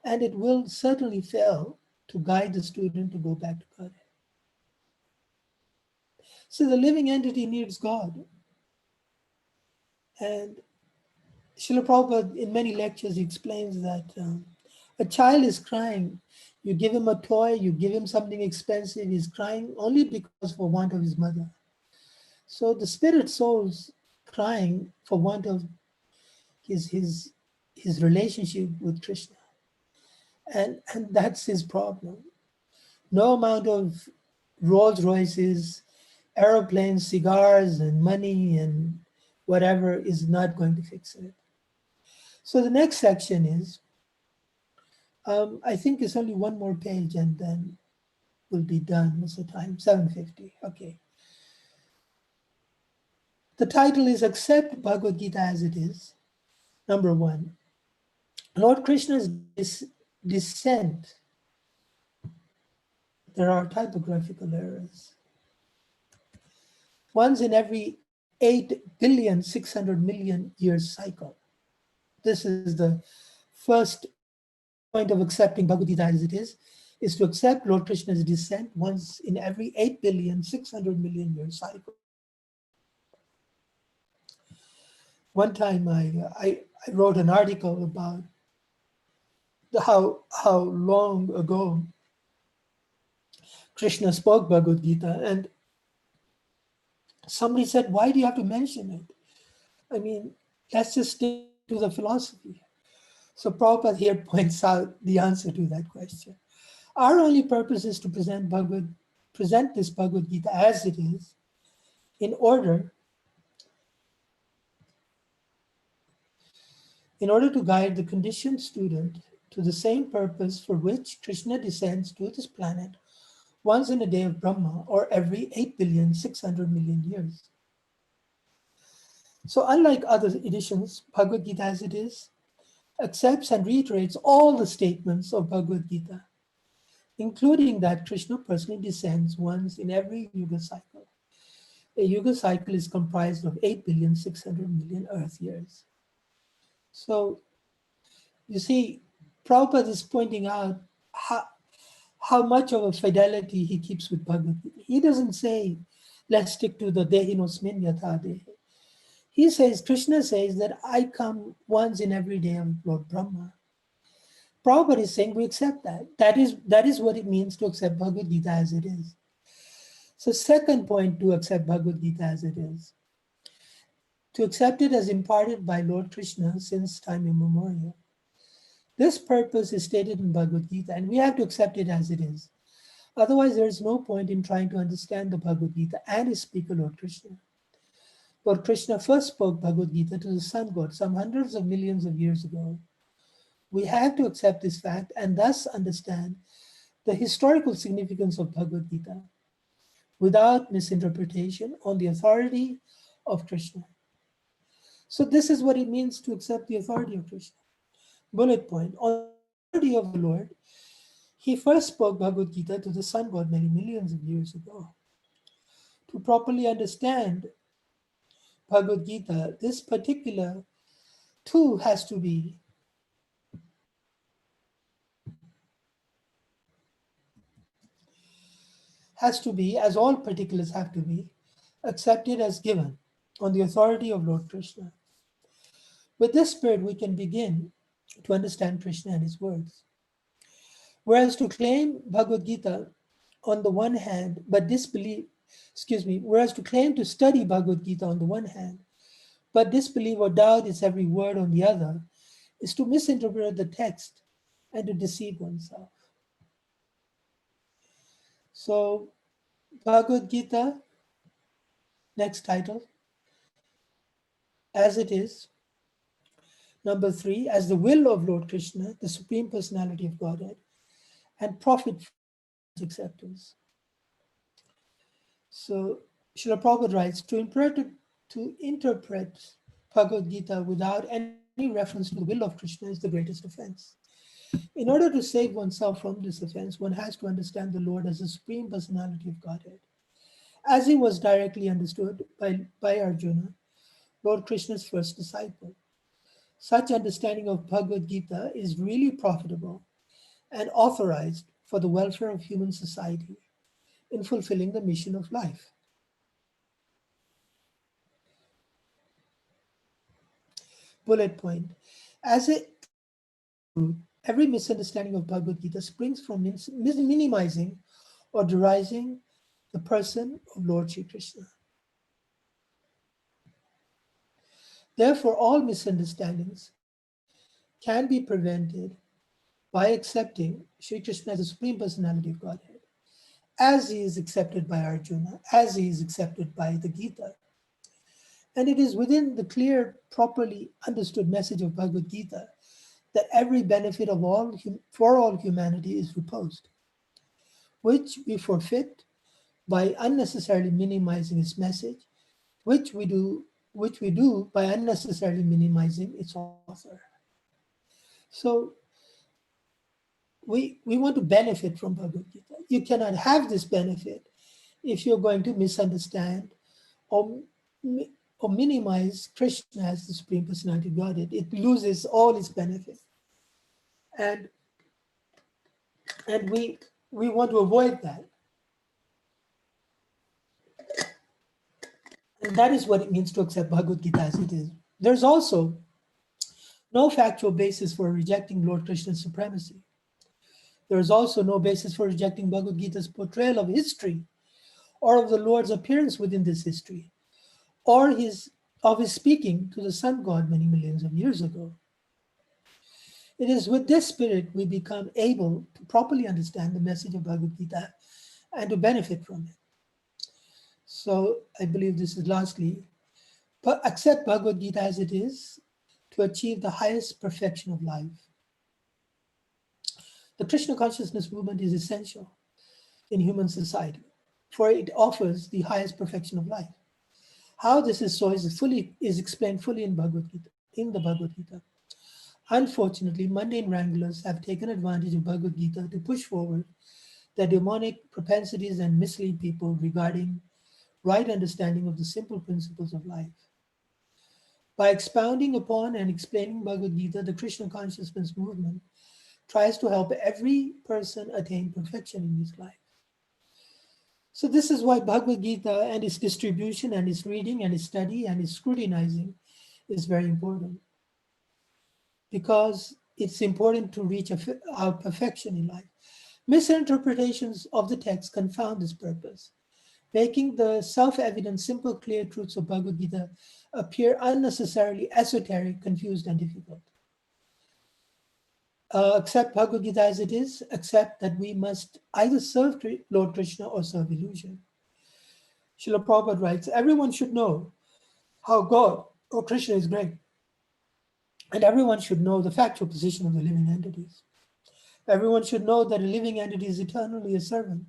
and it will certainly fail to guide the student to go back to God. So the living entity needs God. And Srila Prabhupada, in many lectures, he explains that a child is crying. You give him a toy, you give him something expensive, he's crying only because for want of his mother. So the spirit soul's crying for want of his relationship with Krishna. And that's his problem. No amount of Rolls Royces, aeroplanes, cigars, and money and whatever is not going to fix it. So the next section is, I think it's only one more page and then we'll be done. What's the time? 7:50. Okay. The title is Accept Bhagavad Gita as it is. Number 1. Lord Krishna's descent. There are typographical errors. Once in every 8,600,000,000 years cycle. This is the first point of accepting Bhagavad Gita as it is to accept Lord Krishna's descent once in every 8,600,000,000 year cycle. One time I wrote an article about how long ago Krishna spoke Bhagavad Gita, and somebody said, why do you have to mention it? I mean, let's just stick to the philosophy. So Prabhupada here points out the answer to that question. Our only purpose is to present this Bhagavad Gita as it is, in order to guide the conditioned student to the same purpose for which Krishna descends to this planet once in a day of Brahma, or every 8,600,000,000 years. So unlike other editions, Bhagavad Gita as it is accepts and reiterates all the statements of Bhagavad Gita, including that Krishna personally descends once in every Yuga cycle. A Yuga cycle is comprised of 8,600,000,000 Earth years. So you see, Prabhupada is pointing out how much of a fidelity he keeps with Bhagavad Gita. He doesn't say, let's stick to the Dehinosmin Yatha Dehe. Krishna says that I come once in every day of Lord Brahma. Prabhupada is saying we accept that. That is what it means to accept Bhagavad Gita as it is. So second point to accept Bhagavad Gita as it is. To accept it as imparted by Lord Krishna since time immemorial. This purpose is stated in Bhagavad Gita and we have to accept it as it is. Otherwise, there is no point in trying to understand the Bhagavad Gita and its speaker, Lord Krishna. Lord Krishna first spoke Bhagavad Gita to the sun god some hundreds of millions of years ago. We have to accept this fact and thus understand the historical significance of Bhagavad Gita without misinterpretation on the authority of Krishna. So this is what it means to accept the authority of Krishna. Bullet point, on the authority of the Lord, he first spoke Bhagavad Gita to the sun god many millions of years ago. To properly understand Bhagavad Gita, this particular too has to be as all particulars have to be, accepted as given on the authority of Lord Krishna. With this spirit, we can begin to understand Krishna and his words. Whereas to claim Bhagavad Gita on the one hand, whereas to claim to study Bhagavad Gita on the one hand, but disbelieve or doubt its every word on the other, is to misinterpret the text and to deceive oneself. So, Bhagavad Gita, next title, as it is. Number 3, as the will of Lord Krishna, the Supreme Personality of Godhead, and profit from acceptance. So, Srila Prabhupada writes, to interpret Bhagavad Gita without any reference to the will of Krishna is the greatest offense. In order to save oneself from this offense, one has to understand the Lord as the Supreme Personality of Godhead. As he was directly understood by Arjuna, Lord Krishna's first disciple. Such understanding of Bhagavad Gita is really profitable and authorized for the welfare of human society in fulfilling the mission of life. Bullet point. Every misunderstanding of Bhagavad Gita springs from minimizing or derising the person of Lord Shri Krishna. Therefore, all misunderstandings can be prevented by accepting Shri Krishna as the Supreme Personality of Godhead, as he is accepted by Arjuna, as he is accepted by the Gita. And it is within the clear, properly understood message of Bhagavad Gita that every benefit of for all humanity is reposed, which we forfeit by unnecessarily minimizing its message, which we do by unnecessarily minimizing its author. So we want to benefit from Bhagavad Gita. You cannot have this benefit if you're going to misunderstand or minimize Krishna as the Supreme Personality of Godhead. It loses all its benefit. And we want to avoid that. And that is what it means to accept Bhagavad Gita as it is. There's also no factual basis for rejecting Lord Krishna's supremacy. There is also no basis for rejecting Bhagavad Gita's portrayal of history or of the Lord's appearance within this history, or of his speaking to the sun god many millions of years ago. It is with this spirit we become able to properly understand the message of Bhagavad Gita and to benefit from it. So I believe this is lastly, but accept Bhagavad Gita as it is to achieve the highest perfection of life. The Krishna consciousness movement is essential in human society, for it offers the highest perfection of life. How this is so is explained fully in the Bhagavad Gita. Unfortunately, mundane wranglers have taken advantage of Bhagavad Gita to push forward their demonic propensities and mislead people regarding right understanding of the simple principles of life. By expounding upon and explaining Bhagavad Gita, the Krishna consciousness movement tries to help every person attain perfection in his life. So this is why Bhagavad Gita and its distribution and its reading and its study and its scrutinizing is very important, because it's important to reach our perfection in life. Misinterpretations of the text confound this purpose, making the self-evident, simple, clear truths of Bhagavad Gita appear unnecessarily esoteric, confused, and difficult. Accept Bhagavad Gita as it is, accept that we must either serve Lord Krishna or serve illusion. Srila Prabhupada writes, everyone should know how God or Krishna is great, and everyone should know the factual position of the living entities. Everyone should know that a living entity is eternally a servant,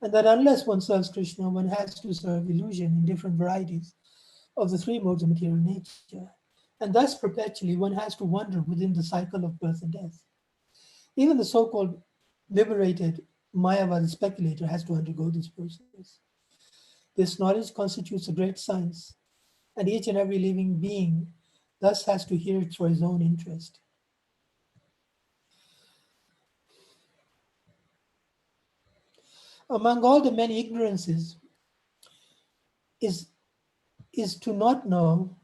and that unless one serves Krishna, one has to serve illusion in different varieties of the three modes of material nature. And thus, perpetually, one has to wander within the cycle of birth and death. Even the so-called liberated Mayavadi speculator has to undergo this process. This knowledge constitutes a great science, and each and every living being thus has to hear it for his own interest. Among all the many ignorances is, is to not know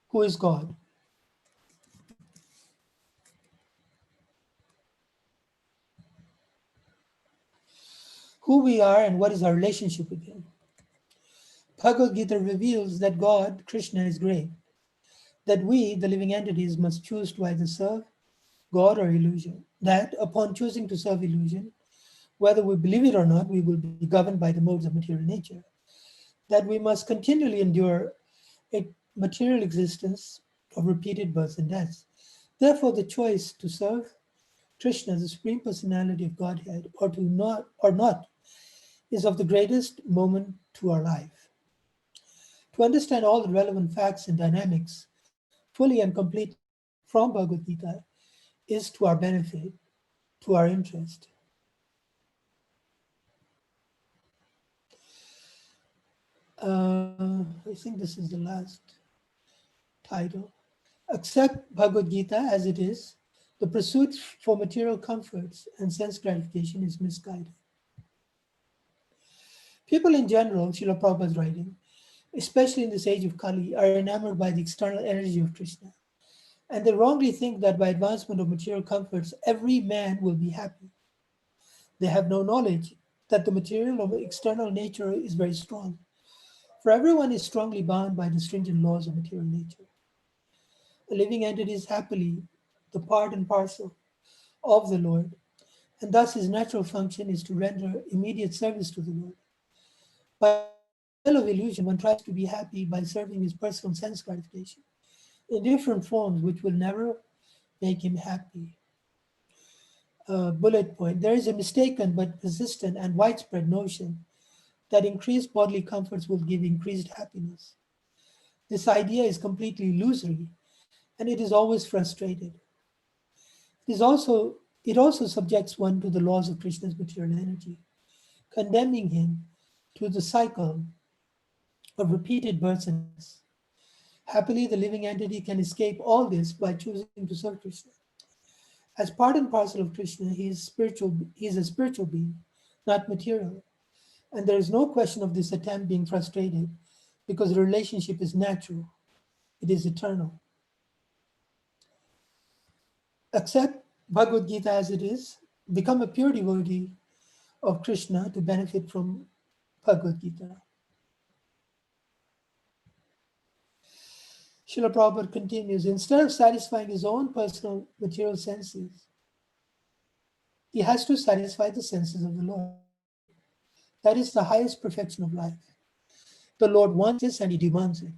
who is God. Who we are and what is our relationship with Him. Bhagavad Gita reveals that God, Krishna, is great, that we, the living entities, must choose to either serve God or illusion, that upon choosing to serve illusion, whether we believe it or not, we will be governed by the modes of material nature, that we must continually endure a material existence of repeated births and deaths. Therefore, the choice to serve Krishna, the Supreme Personality of Godhead, or not, is of the greatest moment to our life. To understand all the relevant facts and dynamics fully and completely from Bhagavad Gita is to our benefit, to our interest. I think this is the last title. Accept Bhagavad Gita as it is. The pursuit for material comforts and sense gratification is misguided. People in general, Srila Prabhupada's writing, especially in this age of Kali, are enamored by the external energy of Krishna. And they wrongly think that by advancement of material comforts, every man will be happy. They have no knowledge that the material of external nature is very strong. For everyone is strongly bound by the stringent laws of material nature. A living entity is happily the part and parcel of the Lord, and thus his natural function is to render immediate service to the Lord. By the spell of illusion, one tries to be happy by serving his personal sense gratification in different forms, which will never make him happy. Bullet point. There is a mistaken but persistent and widespread notion that increased bodily comforts will give increased happiness. This idea is completely illusory, and it is always frustrated. It also subjects one to the laws of Krishna's material energy, condemning him to the cycle of repeated births and deaths. Happily, the living entity can escape all this by choosing to serve Krishna. As part and parcel of Krishna, he is a spiritual being, not material. And there is no question of this attempt being frustrated because the relationship is natural, it is eternal. Accept Bhagavad Gita as it is, become a pure devotee of Krishna to benefit from Bhagavad Gita. Srila Prabhupada continues, instead of satisfying his own personal material senses, he has to satisfy the senses of the Lord. That is the highest perfection of life. The Lord wants this and he demands it.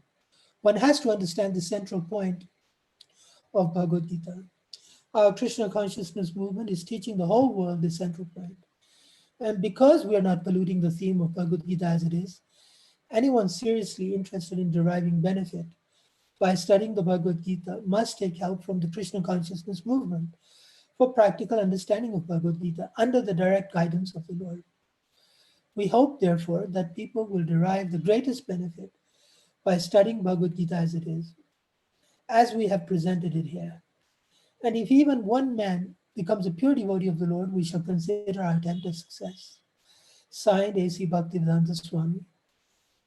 One has to understand the central point of Bhagavad Gita. Our Krishna consciousness movement is teaching the whole world this central point. And because we are not polluting the theme of Bhagavad Gita as it is, anyone seriously interested in deriving benefit by studying the Bhagavad Gita must take help from the Krishna consciousness movement for practical understanding of Bhagavad Gita under the direct guidance of the Lord. We hope, therefore, that people will derive the greatest benefit by studying Bhagavad Gita as it is, as we have presented it here. And if even one man becomes a pure devotee of the Lord, we shall consider our attempt a success. Signed, A.C. Bhaktivedanta Swami,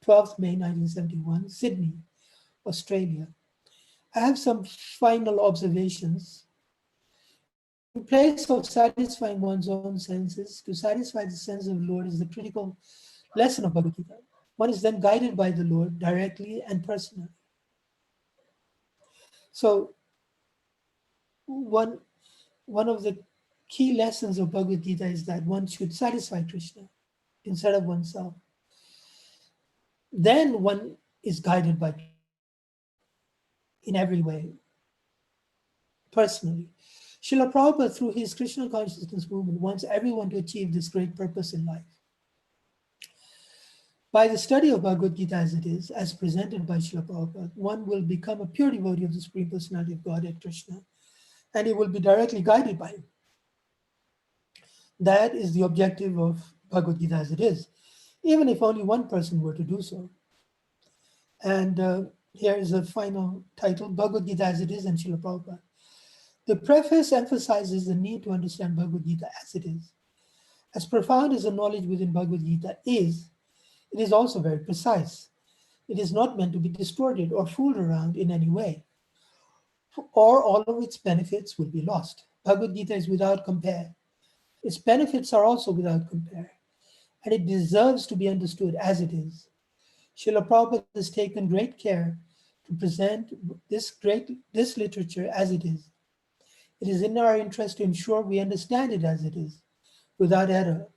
12th May 1971, Sydney, Australia. I have some final observations. In place of satisfying one's own senses, to satisfy the sense of the Lord is the critical lesson of Bhagavad Gita. One is then guided by the Lord directly and personally. So one of the key lessons of Bhagavad Gita is that one should satisfy Krishna instead of oneself. Then one is guided by in every way, personally. Srila Prabhupada, through his Krishna consciousness movement, wants everyone to achieve this great purpose in life. By the study of Bhagavad Gita as it is, as presented by Srila Prabhupada, one will become a pure devotee of the Supreme Personality of Godhead, Krishna, and he will be directly guided by him. That is the objective of Bhagavad Gita as it is, even if only one person were to do so. And here is the final title, Bhagavad Gita as it is, and Srila Prabhupada. The preface emphasizes the need to understand Bhagavad Gita as it is. As profound as the knowledge within Bhagavad Gita is, it is also very precise. It is not meant to be distorted or fooled around in any way, or all of its benefits will be lost. Bhagavad Gita is without compare. Its benefits are also without compare, and it deserves to be understood as it is. Srila Prabhupada has taken great care to present this literature as it is. It is in our interest to ensure we understand it as it is, without error,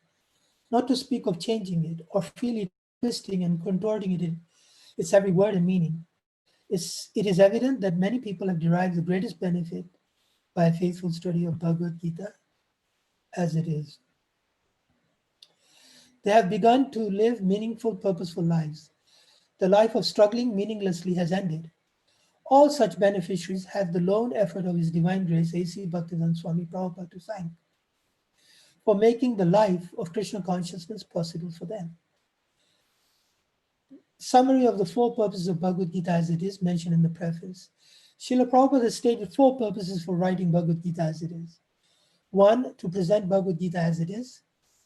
not to speak of changing it or feel it twisting and contorting it in its every word and meaning. It is evident that many people have derived the greatest benefit by a faithful study of Bhagavad Gita as it is. They have begun to live meaningful, purposeful lives. The life of struggling meaninglessly has ended. All such beneficiaries have the lone effort of His Divine Grace, A.C. Bhaktivedanta Swami Prabhupada, to thank for making the life of Krishna consciousness possible for them. Summary of the four purposes of Bhagavad Gita as it is mentioned in the preface. Srila Prabhupada has stated four purposes for writing Bhagavad Gita as it is. 1, to present Bhagavad Gita as it is.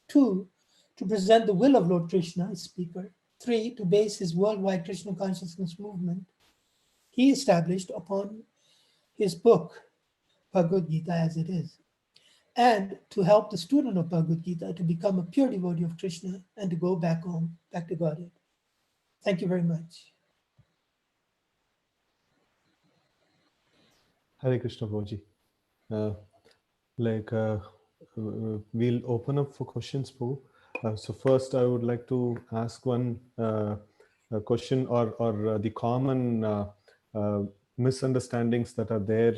2, to present the will of Lord Krishna, his speaker. 3, to base his worldwide Krishna consciousness movement he established upon his book, Bhagavad Gita as it is. And to help the student of Bhagavad Gita to become a pure devotee of Krishna and to go back home, back to Godhead. Thank you very much. Hare Krishna Prabhuji. Uh, we'll open up for questions, Prabhu. So first, I would like to ask one question or the common misunderstandings that are there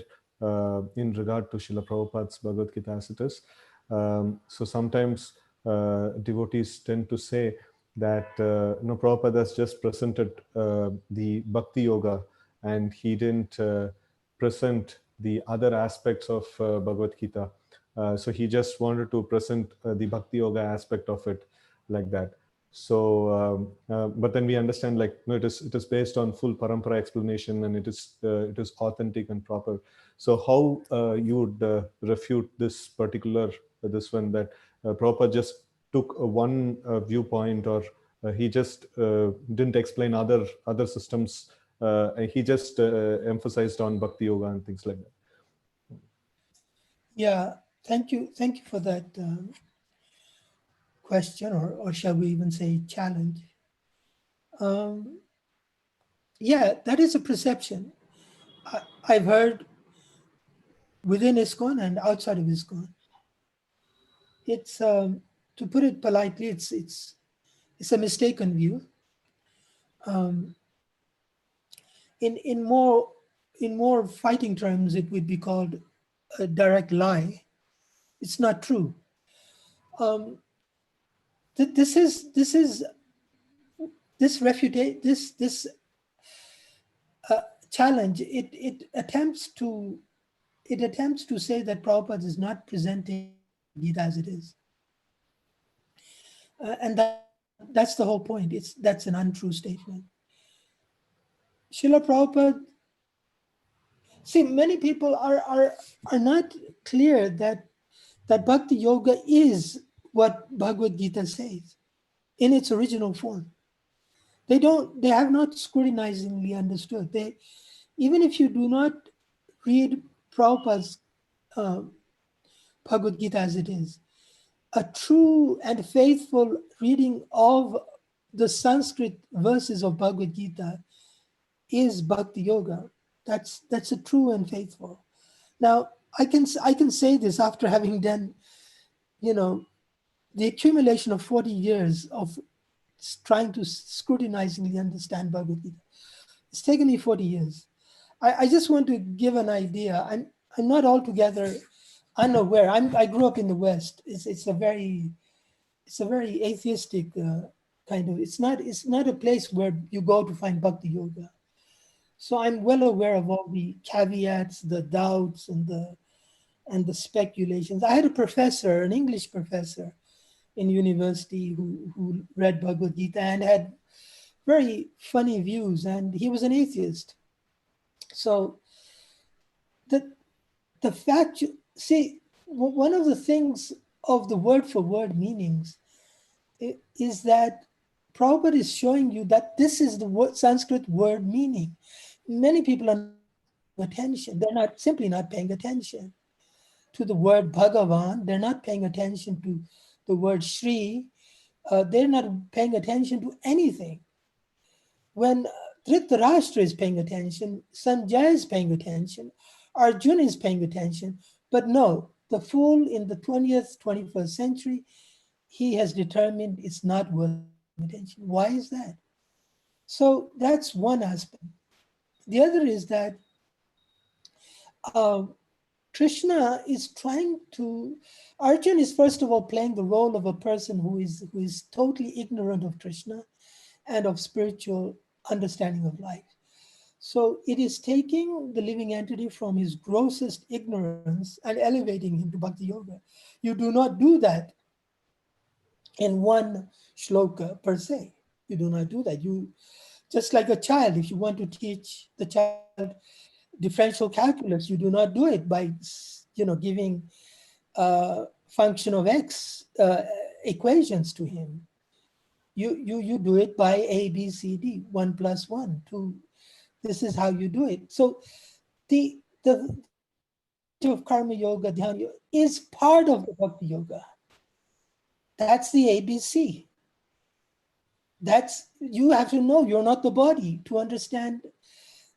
in regard to Srila Prabhupada's Bhagavad Gita as it is. So sometimes devotees tend to say that Prabhupada has just presented the Bhakti Yoga and he didn't present the other aspects of Bhagavad Gita. So he just wanted to present the Bhakti Yoga aspect of it like that. So, but then we understand it is based on full parampara explanation and it is authentic and proper. So how you would refute this particular this one that Prabhupada just took one viewpoint or he just didn't explain other systems. He just emphasized on Bhakti Yoga and things like that. Yeah, thank you for that question, or shall we even say challenge. Yeah, that is a perception I've heard within ISKCON and outside of ISKCON. It's to put it politely, it's a mistaken view. In more fighting terms, it would be called a direct lie. It's not true. This challenge. It attempts to say that Prabhupada is not presenting Gita as it is, and that's the whole point. That's an untrue statement. Srila Prabhupada. See, many people are not clear that Bhakti Yoga is what Bhagavad Gita says. in its original form. They have not scrutinizingly understood. Even if you do not read Prabhupada's uh, Bhagavad-gita as it is, a true and faithful reading of the Sanskrit verses of Bhagavad-gita is Bhakti Yoga. That's a true and faithful. Now, I can say this after having done, you know, the accumulation of 40 years of trying to scrutinizingly understand Bhagavad Gita. It's taken me 40 years. I just want to give an idea. I'm not altogether unaware. I grew up in the West. It's a very atheistic kind of. It's not a place where you go to find Bhakti Yoga. So I'm well aware of all the caveats, the doubts, and the speculations. I had a professor, an English professor in university, who read Bhagavad Gita and had very funny views, and he was an atheist. So the the fact you see, one of the things of the word for word meanings is that Prabhupada is showing you that this is the Sanskrit word meaning. Many people are not paying attention. They're not simply not paying attention to the word Bhagavan. They're not paying attention to the word Shri. They're not paying attention to anything. When Dhritarashtra is paying attention, Sanjay is paying attention, Arjuna is paying attention, but no, the fool in the 20th, 21st century, he has determined it's not worth paying attention. Why is that? So that's one aspect. The other is that uh, Krishna is trying to. Arjuna is first of all playing the role of a person who is totally ignorant of Krishna and of spiritual understanding of life. So it is taking the living entity from his grossest ignorance and elevating him to Bhakti Yoga. You do not do that in one shloka per se. You do not do that. You just like a child, if you want to teach the child differential calculus, you do not do it by giving function of x equations to him. You do it by A, B, C, D, 1 plus 1, 2. This is how you do it. So the knowledge of karma yoga, dhyana yoga, is part of the bhakti yoga. That's the ABC. That's, you have to know you're not the body to understand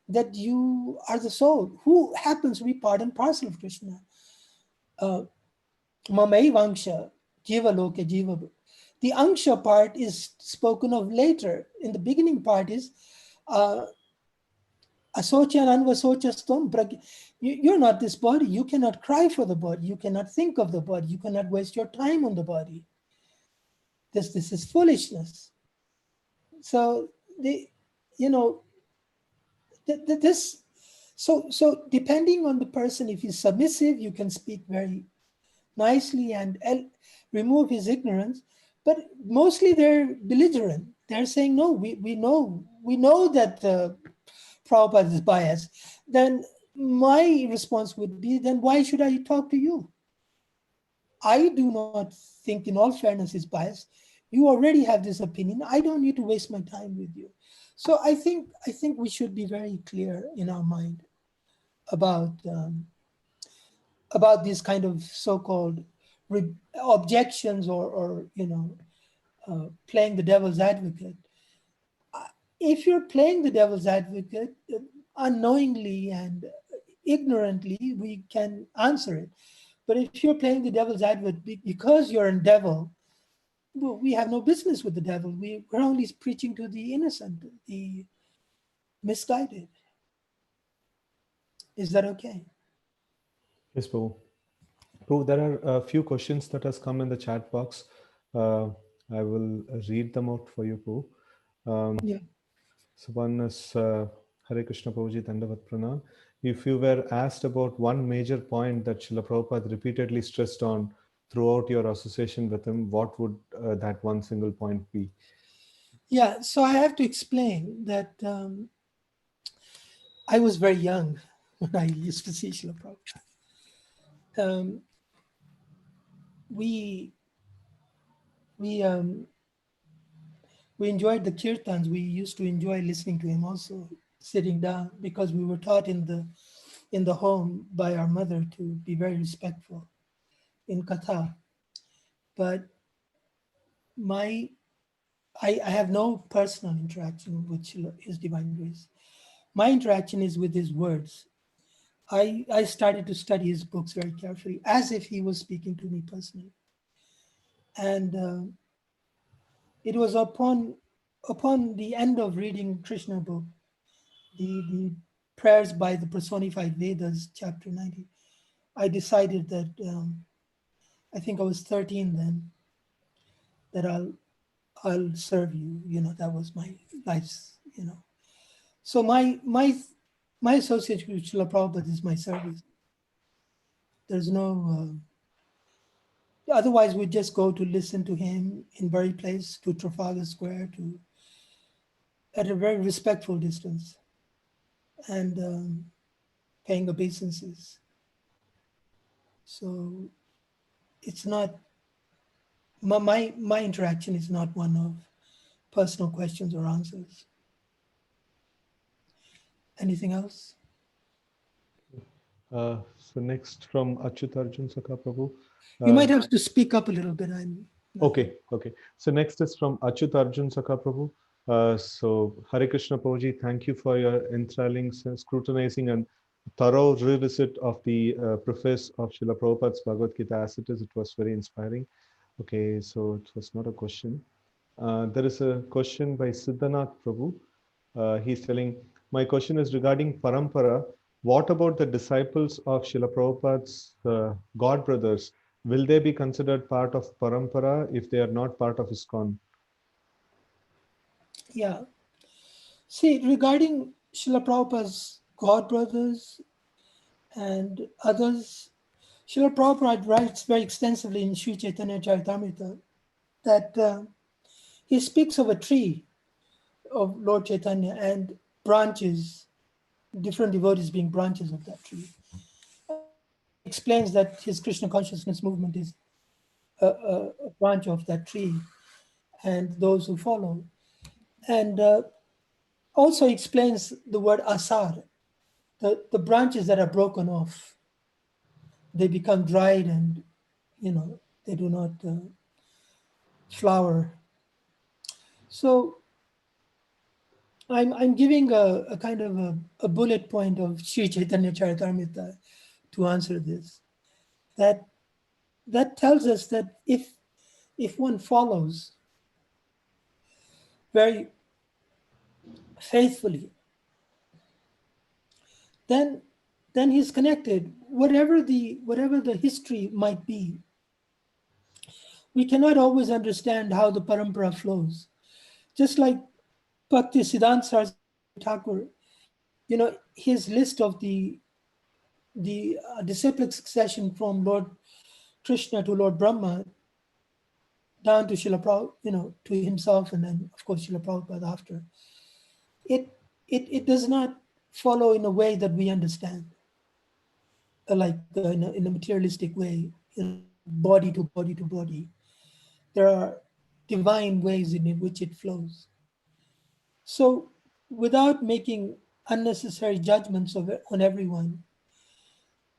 that you are the soul who happens to be part and parcel of Krishna. Mamai vangsha, jiva loke jiva. The angsha part is spoken of later. In the beginning part is asocha and anvasocha stom. You're not this body. You cannot cry for the body. You cannot think of the body. You cannot waste your time on the body. This is foolishness. So you know, this. So depending on the person, if he's submissive, you can speak very nicely and remove his ignorance. But mostly they're belligerent. They're saying, no, we know that Prabhupada is biased. Then my response would be, then why should I talk to you? I do not think, in all fairness, is biased. You already have this opinion. I don't need to waste my time with you. So I think we should be very clear in our mind about these kind of so-called objections or playing the devil's advocate. If you're playing the devil's advocate unknowingly and ignorantly, we can answer it. But if you're playing the devil's advocate because you're a devil, well, we have no business with the devil. We're only preaching to the innocent, the misguided. Is that okay? Yes, Prabhu. Prabhu, there are a few questions that has come in the chat box. I will read them out for you, Prabhu. Yeah. So one is Hare Krishna Prabhuji Dandavat Pranam. If you were asked about one major point that Srila Prabhupada repeatedly stressed on throughout your association with him, what would that one single point be? Yeah, so I have to explain that I was very young when I used to see Srila Prabhupada. We we enjoyed the kirtans. We used to enjoy listening to him also, sitting down, because we were taught in the home by our mother to be very respectful in Katha. But my I have no personal interaction with His Divine Grace. My interaction is with his words. I started to study his books very carefully, as if he was speaking to me personally. And it was upon the end of reading Krishna book, the prayers by the personified Vedas, chapter 90, I decided that I think I was 13 then, that I'll serve you. You know, that was my life's, you know. So my association with Srila Prabhupada is my service. There's no otherwise we just go to listen to him in very place, to Trafalgar Square, to at a very respectful distance, and paying obeisances. So it's not my interaction is not one of personal questions or answers. Anything else? So next from Achyut Arjun Sakha Prabhu. You might have to speak up a little bit. Okay. So next is from Achyut Arjun Sakha Prabhu. So Hare Krishna Prabhuji, thank you for your enthralling, scrutinizing and thorough revisit of the preface of Srila Prabhupada's Bhagavad-gita as it is. It was very inspiring. Okay, so it was not a question. There is a question by Siddhanath Prabhu. He's telling, my question is regarding Parampara. What about the disciples of Srila Prabhupada's God brothers? Will they be considered part of Parampara if they are not part of ISKCON? Yeah. See, regarding Srila Prabhupada's God brothers and others, Srila Prabhupada writes very extensively in Sri Chaitanya Charitamrita that he speaks of a tree of Lord Chaitanya and branches, different devotees being branches of that tree. And he explains that his Krishna consciousness movement is a branch of that tree and those who follow. And also explains the word asar, the branches that are broken off, they become dried and, you know, they do not flower. So I'm giving a kind of a bullet point of Sri Chaitanya Charitamrita to answer this. That tells us that if one follows very faithfully, then he's connected. Whatever the history might be, we cannot always understand how the parampara flows. Just like Bhakti Siddhanta Saraswati Thakur, you know, his list of the disciplic succession from Lord Krishna to Lord Brahma down to Srila Prabhupada, you know, to himself, and then of course Srila Prabhupada after. It does not follow in a way that we understand, like in a materialistic way, you know, body to body to body. There are divine ways in which it flows. So, without making unnecessary judgments on everyone,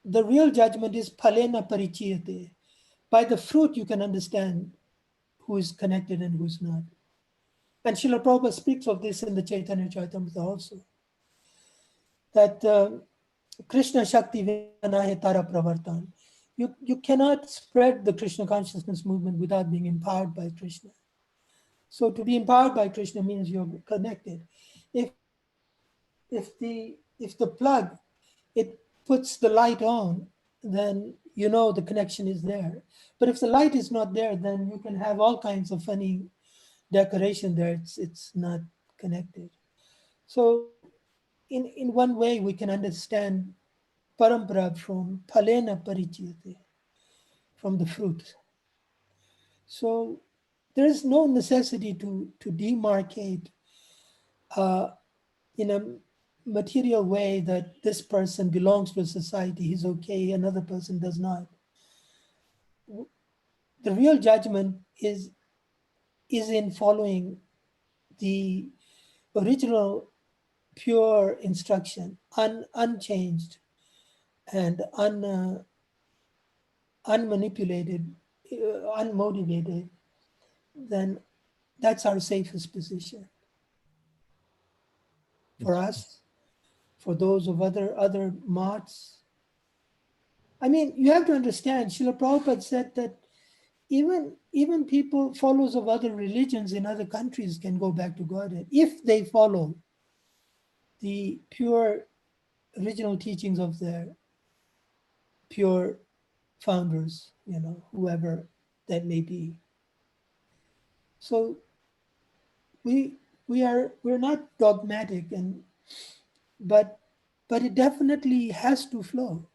the real judgment is phalena parichiyate. By the fruit, you can understand who is connected and who's not. And Srila Prabhupada speaks of this in the Chaitanya Charitamrita also, that Krishna Shakti Vinanahe Tara Pravartan. You cannot spread the Krishna consciousness movement without being empowered by Krishna. So to be empowered by Krishna means you're connected. If the plug, it puts the light on, then you know the connection is there. But if the light is not there, then you can have all kinds of funny decoration there. It's not connected. So in one way we can understand parampara from phalena parichiyate, from the fruit. So there is no necessity to demarcate in a material way that this person belongs to a society, he's okay, another person does not. The real judgment is in following the original pure instruction, unchanged and unmanipulated, unmotivated, then that's our safest position. For us, for those of other mods. I mean, you have to understand, Srila Prabhupada said that even people, followers of other religions in other countries can go back to Godhead if they follow the pure original teachings of their pure founders, whoever that may be. So we're not dogmatic, but it definitely has to flow.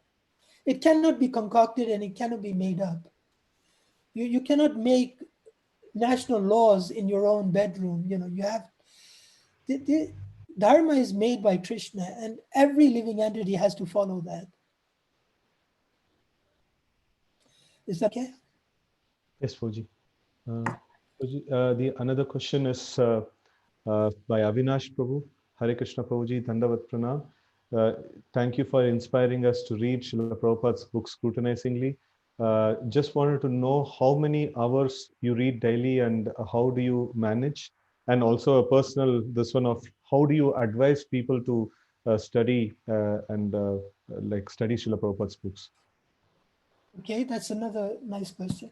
It cannot be concocted and it cannot be made up. You cannot make national laws in your own bedroom. You have the Dharma is made by Krishna, and every living entity has to follow that. Is that okay? Yes, Fuji. The another question is by Avinash Prabhu. Hare Krishna Prabhuji, Dandavat Pranam. Thank you for inspiring us to read Srila Prabhupada's book scrutinizingly. Just wanted to know how many hours you read daily and how do you manage? And also a personal, this one of how do you advise people to study and study Srila Prabhupada's books? Okay, that's another nice question.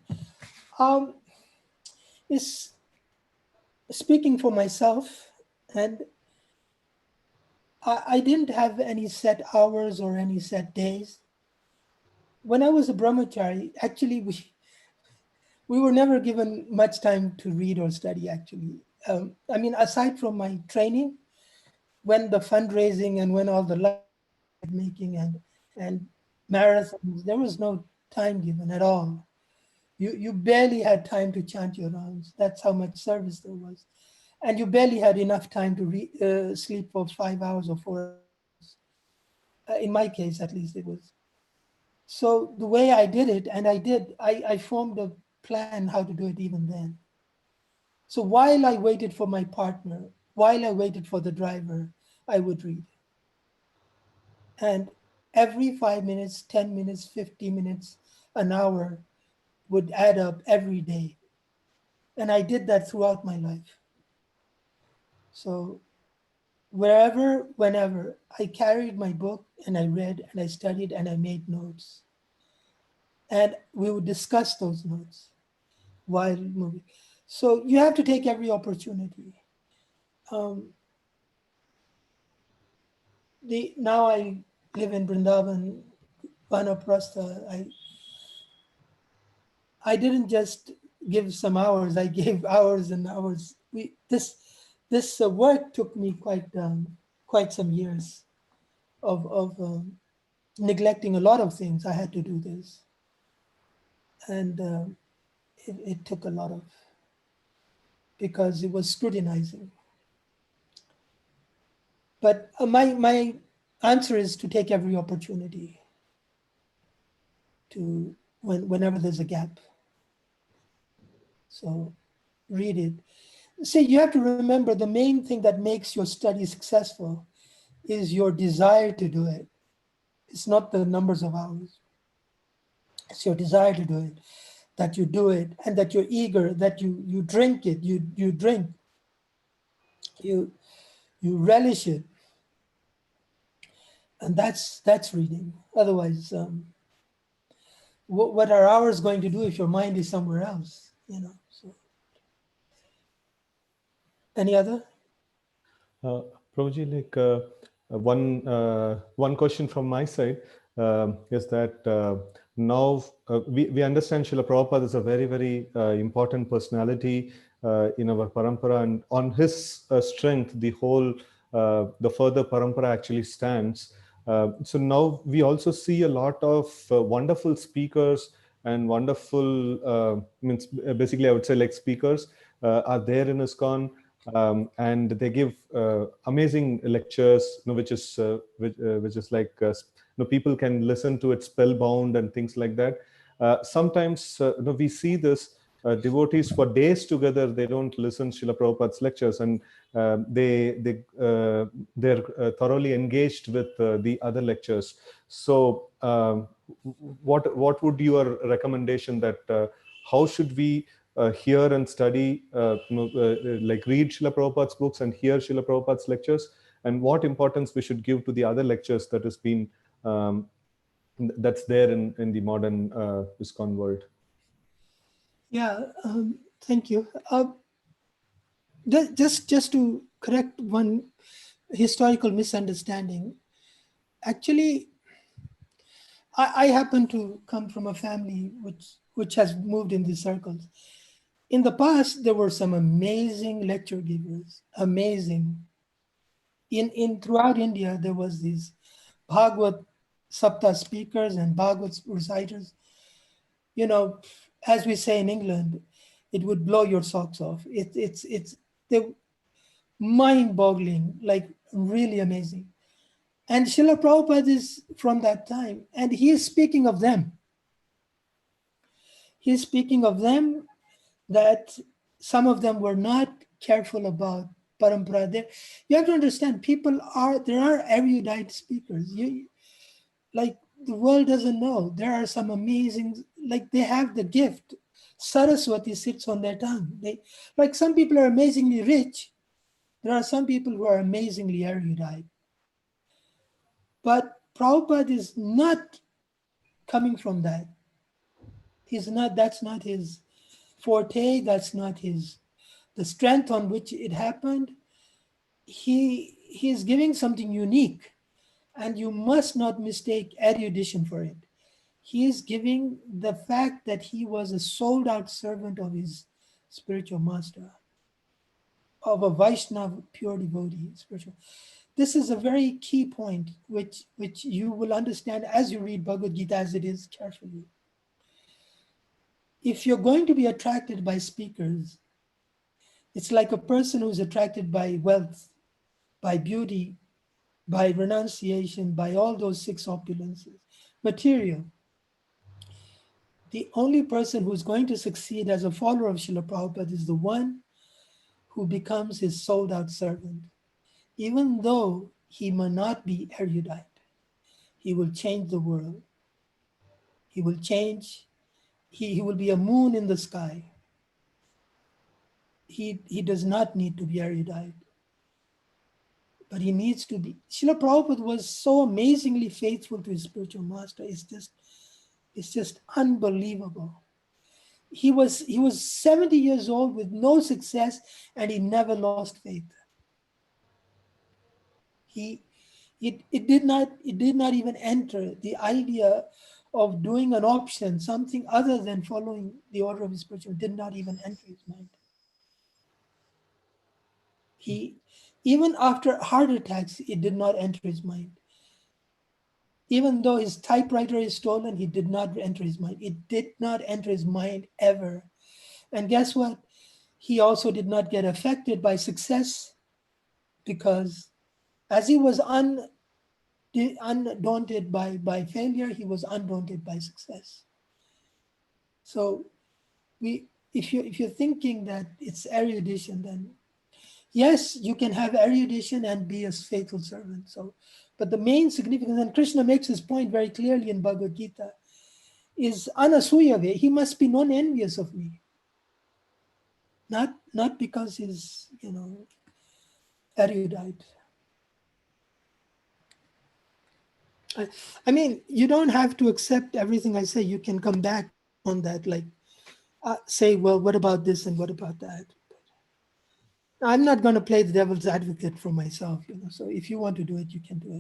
Is speaking for myself, and I didn't have any set hours or any set days. When I was a brahmachari, actually, we were never given much time to read or study, actually. I mean, aside from my training, when the fundraising and when all the light making and marathons, there was no time given at all. You barely had time to chant your rounds. That's how much service there was. And you barely had enough time to sleep for 5 hours or 4 hours. In my case, at least, it was. So the way I did it, and I formed a plan how to do it even then. So while I waited for my partner, while I waited for the driver, I would read. And every 5 minutes, 10 minutes, 50 minutes, an hour would add up every day. And I did that throughout my life. So wherever, whenever, I carried my book and I read and I studied and I made notes. And we would discuss those notes while moving. So you have to take every opportunity. Now I live in Vrindavan, Vanaprastha. I didn't just give some hours. I gave hours and hours. This work took me quite some years of neglecting a lot of things. I had to do this, and it took a lot of, because it was scrutinizing. But my answer is to take every opportunity to whenever there's a gap. So read it. See, you have to remember the main thing that makes your study successful is your desire to do it. It's not the numbers of hours. It's your desire to do it, that you do it, and that you're eager, that you drink it, you drink, you relish it. And that's reading. Otherwise, what are hours going to do if your mind is somewhere else? So any other? Prabhuji, one question from my side is that now we understand Srila Prabhupada is a very, very important personality in our parampara, and on his strength, the further parampara actually stands. So now we also see a lot of wonderful speakers and wonderful, basically I would say like speakers are there in ISKCON. And they give amazing lectures, which is like people can listen to it spellbound and things like that. Sometimes we see this devotees for days together, they don't listen Srila Prabhupada's lectures, and they're thoroughly engaged with the other lectures. So what would your recommendation that how should we hear and study, like read Srila Prabhupada's books and hear Srila Prabhupada's lectures, and what importance we should give to the other lectures that has been that's there in the modern ISKCON world? Yeah, thank you. Just to correct one historical misunderstanding, actually, I happen to come from a family which has moved in these circles. In the past, there were some amazing lecture givers, amazing. In throughout India, there was these Bhagavad Sapta speakers and Bhagavad reciters. You know, as we say in England, it would blow your socks off. It's they're mind-boggling, like really amazing. And Srila Prabhupada is from that time, and he is speaking of them. He is speaking of them that some of them were not careful about parampara. You have to understand, there are erudite speakers. Like the world doesn't know. There are some amazing, like they have the gift. Saraswati sits on their tongue. Like some people are amazingly rich. There are some people who are amazingly erudite. But Prabhupada is not coming from that. That's not his forte, that's not the strength on which it happened. He is giving something unique, and you must not mistake erudition for it. He is giving the fact that he was a sold out servant of his spiritual master, of a Vaishnava pure devotee, spiritual. This is a very key point, which you will understand as you read Bhagavad-gita as it is carefully. If you're going to be attracted by speakers, it's like a person who's attracted by wealth, by beauty, by renunciation, by all those six opulences, material. The only person who's going to succeed as a follower of Srila Prabhupada is the one who becomes his sold out servant. Even though he may not be erudite, he will change the world. He will change, he will be a moon in the sky. He does not need to be erudite, but he needs to be. Srila Prabhupada was so amazingly faithful to his spiritual master. It's just unbelievable. He was 70 years old with no success, and he never lost faith. It did not even enter the idea of doing an option, something other than following the order of his spiritual, did not even enter his mind. Even after heart attacks, it did not enter his mind. Even though his typewriter is stolen, he did not enter his mind. It did not enter his mind ever. And guess what? He also did not get affected by success, because as he was undaunted by failure, he was undaunted by success. So if you're thinking that it's erudition, then yes, you can have erudition and be a faithful servant. So, but the main significance, and Krishna makes his point very clearly in Bhagavad-gita, is anasuyave. He must be non-envious of me. Not because he's, erudite. I mean, you don't have to accept everything I say. You can come back on that, like say, well, what about this and what about that? I'm not going to play the devil's advocate for myself, So if you want to do it, you can do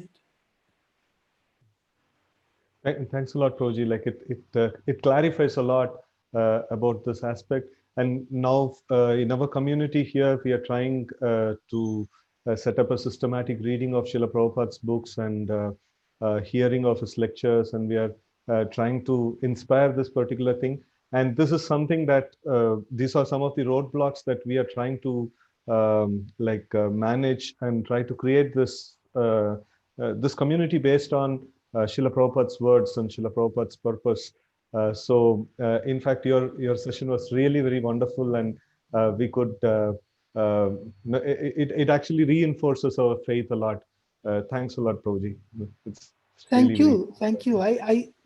it. Thanks a lot, Prabhuji. Like it clarifies a lot about this aspect. And now in our community here, we are trying to set up a systematic reading of Srila Prabhupada's books and hearing of his lectures, and we are trying to inspire this particular thing. And this is something that these are some of the roadblocks that we are trying to manage and try to create this this community based on Srila Prabhupada's words and Srila Prabhupada's purpose. In fact, your session was really very wonderful, and we could it actually reinforces our faith a lot. Thanks a lot, Prabhuji. It's really Thank very. you, thank you.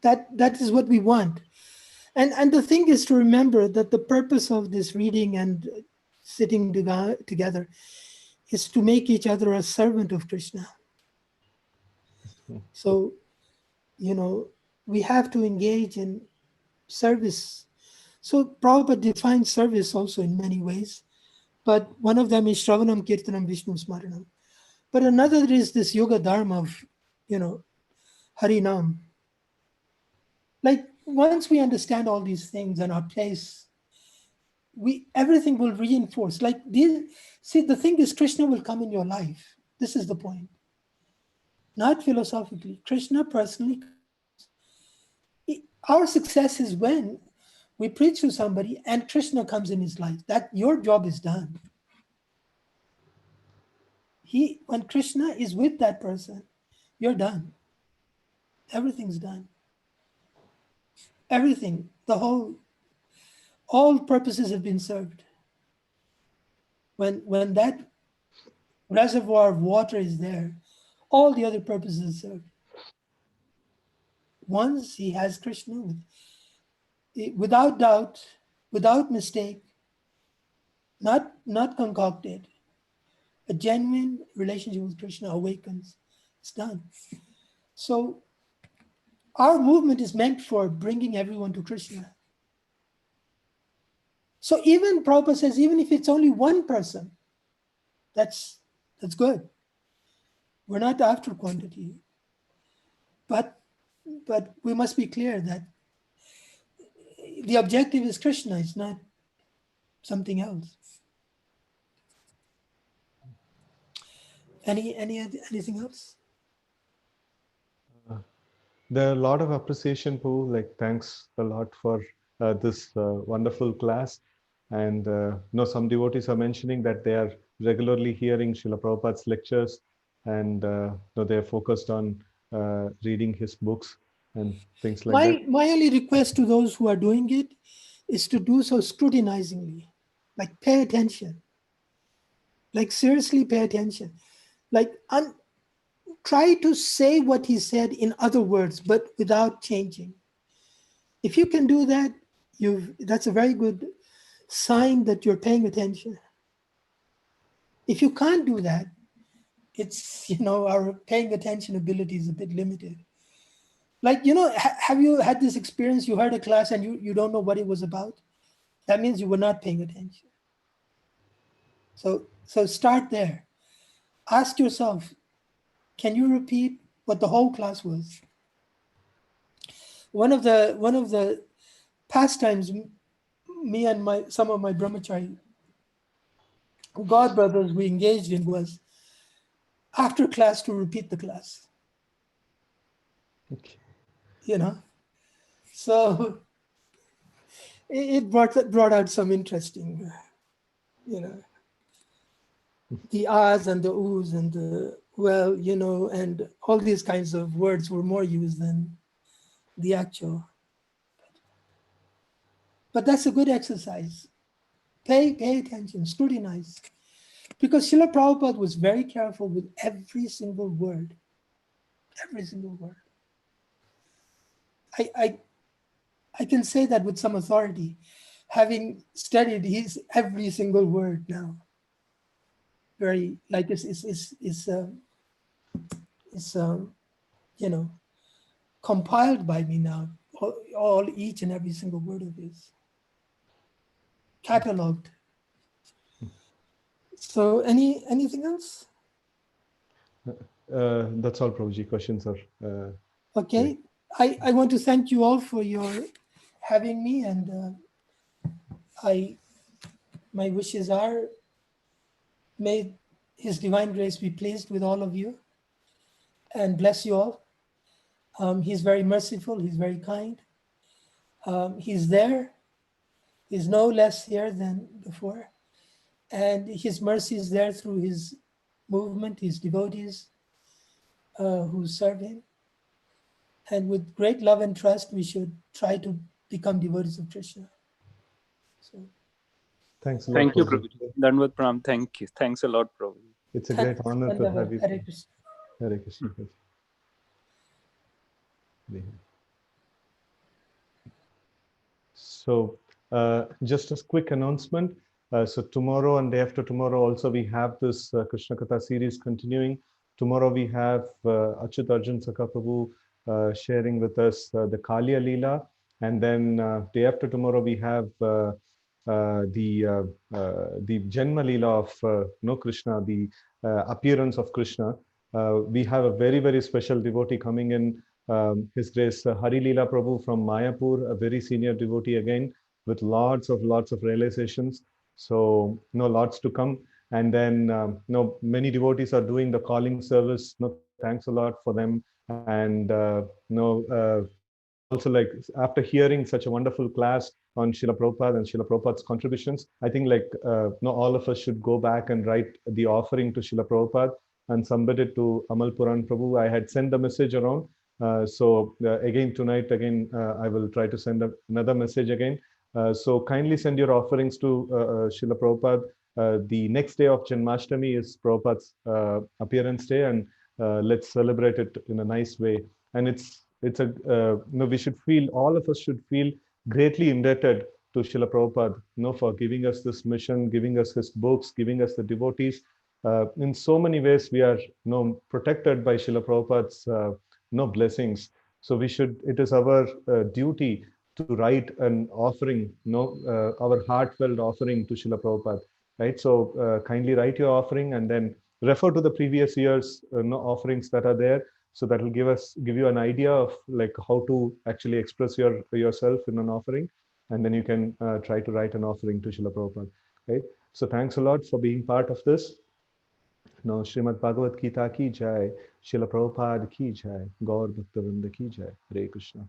That is what we want. And the thing is to remember that the purpose of this reading and sitting together is to make each other a servant of Krishna. So, we have to engage in service. So Prabhupada defines service also in many ways, but one of them is Shravanam, Kirtanam, Vishnu Smaranam. But another is this yoga dharma of, Hariram. Like once we understand all these things and our place, everything will reinforce. Like the thing is, Krishna will come in your life. This is the point. Not philosophically. Krishna personally. Our success is when we preach to somebody and Krishna comes in his life. That your job is done. When Krishna is with that person, you're done. Everything's done. Everything, all purposes have been served. When that reservoir of water is there, all the other purposes are served. Once he has Krishna, without doubt, without mistake, not concocted, a genuine relationship with Krishna awakens. It's done. So our movement is meant for bringing everyone to Krishna. So even Prabhupada says, even if it's only one person, that's good. We're not after quantity. But we must be clear that the objective is Krishna, it's not something else. Anything else? There are a lot of appreciation, Poo. Like, thanks a lot for this wonderful class. And some devotees are mentioning that they are regularly hearing Srila Prabhupada's lectures, and they are focused on reading his books and things like that. My only request to those who are doing it is to do so scrutinizingly, like pay attention, like seriously pay attention, like try to say what he said in other words, but without changing. If you can do that, that's a very good sign that you're paying attention. If you can't do that, it's, our paying attention ability is a bit limited. Like, have you had this experience? You heard a class and you don't know what it was about? That means you were not paying attention. So start there. Ask yourself, can you repeat what the whole class was? One of the pastimes me and some of my brahmachari god brothers we engaged in was after class to repeat the class. Okay. So it brought out some interesting, the ahs and the oohs and the well, and all these kinds of words were more used than the actual. But that's a good exercise. Pay attention, scrutinize. Because Srila Prabhupada was very careful with every single word. Every single word. I can say that with some authority, having studied his every single word now. Very like this is compiled by me now. Each and every single word of his, cataloged. So anything else? That's all, Prabhuji. Questions are okay. I want to thank you all for your having me, and my wishes are, may His divine grace be pleased with all of you and bless you all. He's very merciful, he's very kind. He's there, he's no less here than before. And his mercy is there through his movement, his devotees who serve him. And with great love and trust, we should try to become devotees of Krishna. So Thanks a lot, Thank you, Prabhu. Prabhuji. Dandavad Pranam. Thank you. Thanks a lot, Prabhuji. It's a great honor to have you. Hare Krishna. Hare Krishna. So just a quick announcement. So tomorrow and day after tomorrow also we have this Krishna Katha series continuing. Tomorrow we have Achyut Arjun Sakha Prabhu sharing with us the Kaliya Leela. And then day after tomorrow we have the Janma Leela of no Krishna, the appearance of Krishna. We have a very, very special devotee coming in, His Grace Hari Leela Prabhu from Mayapur, a very senior devotee again, with lots of realizations. So, lots to come. And then, many devotees are doing the calling service. Thanks a lot for them. And, also like after hearing such a wonderful class on Srila Prabhupada and Srila Prabhupada's contributions, I think like, all of us should go back and write the offering to Srila Prabhupada and submit it to Amal Puran Prabhu. I had sent the message around. So again, tonight, I will try to send another message again. So kindly send your offerings to Srila Prabhupada. The next day of Janmashtami is Prabhupada's appearance day, and let's celebrate it in a nice way. And we should feel, all of us should feel greatly indebted to Srila Prabhupada, for giving us this mission, giving us his books, giving us the devotees. In so many ways, we are, protected by Srila Prabhupada's, blessings. So it is our duty to write an offering, our heartfelt offering to Srila Prabhupada, right? So kindly write your offering and then refer to the previous year's offerings that are there. So that will give you an idea of like how to actually express yourself in an offering, and then you can try to write an offering to Srila Prabhupada, right? So thanks a lot for being part of this. Now, Srimad Bhagavad-gita ki jai, Srila Prabhupada ki jai, Gaur Bhakta Vrinda ki jai, Hare Krishna.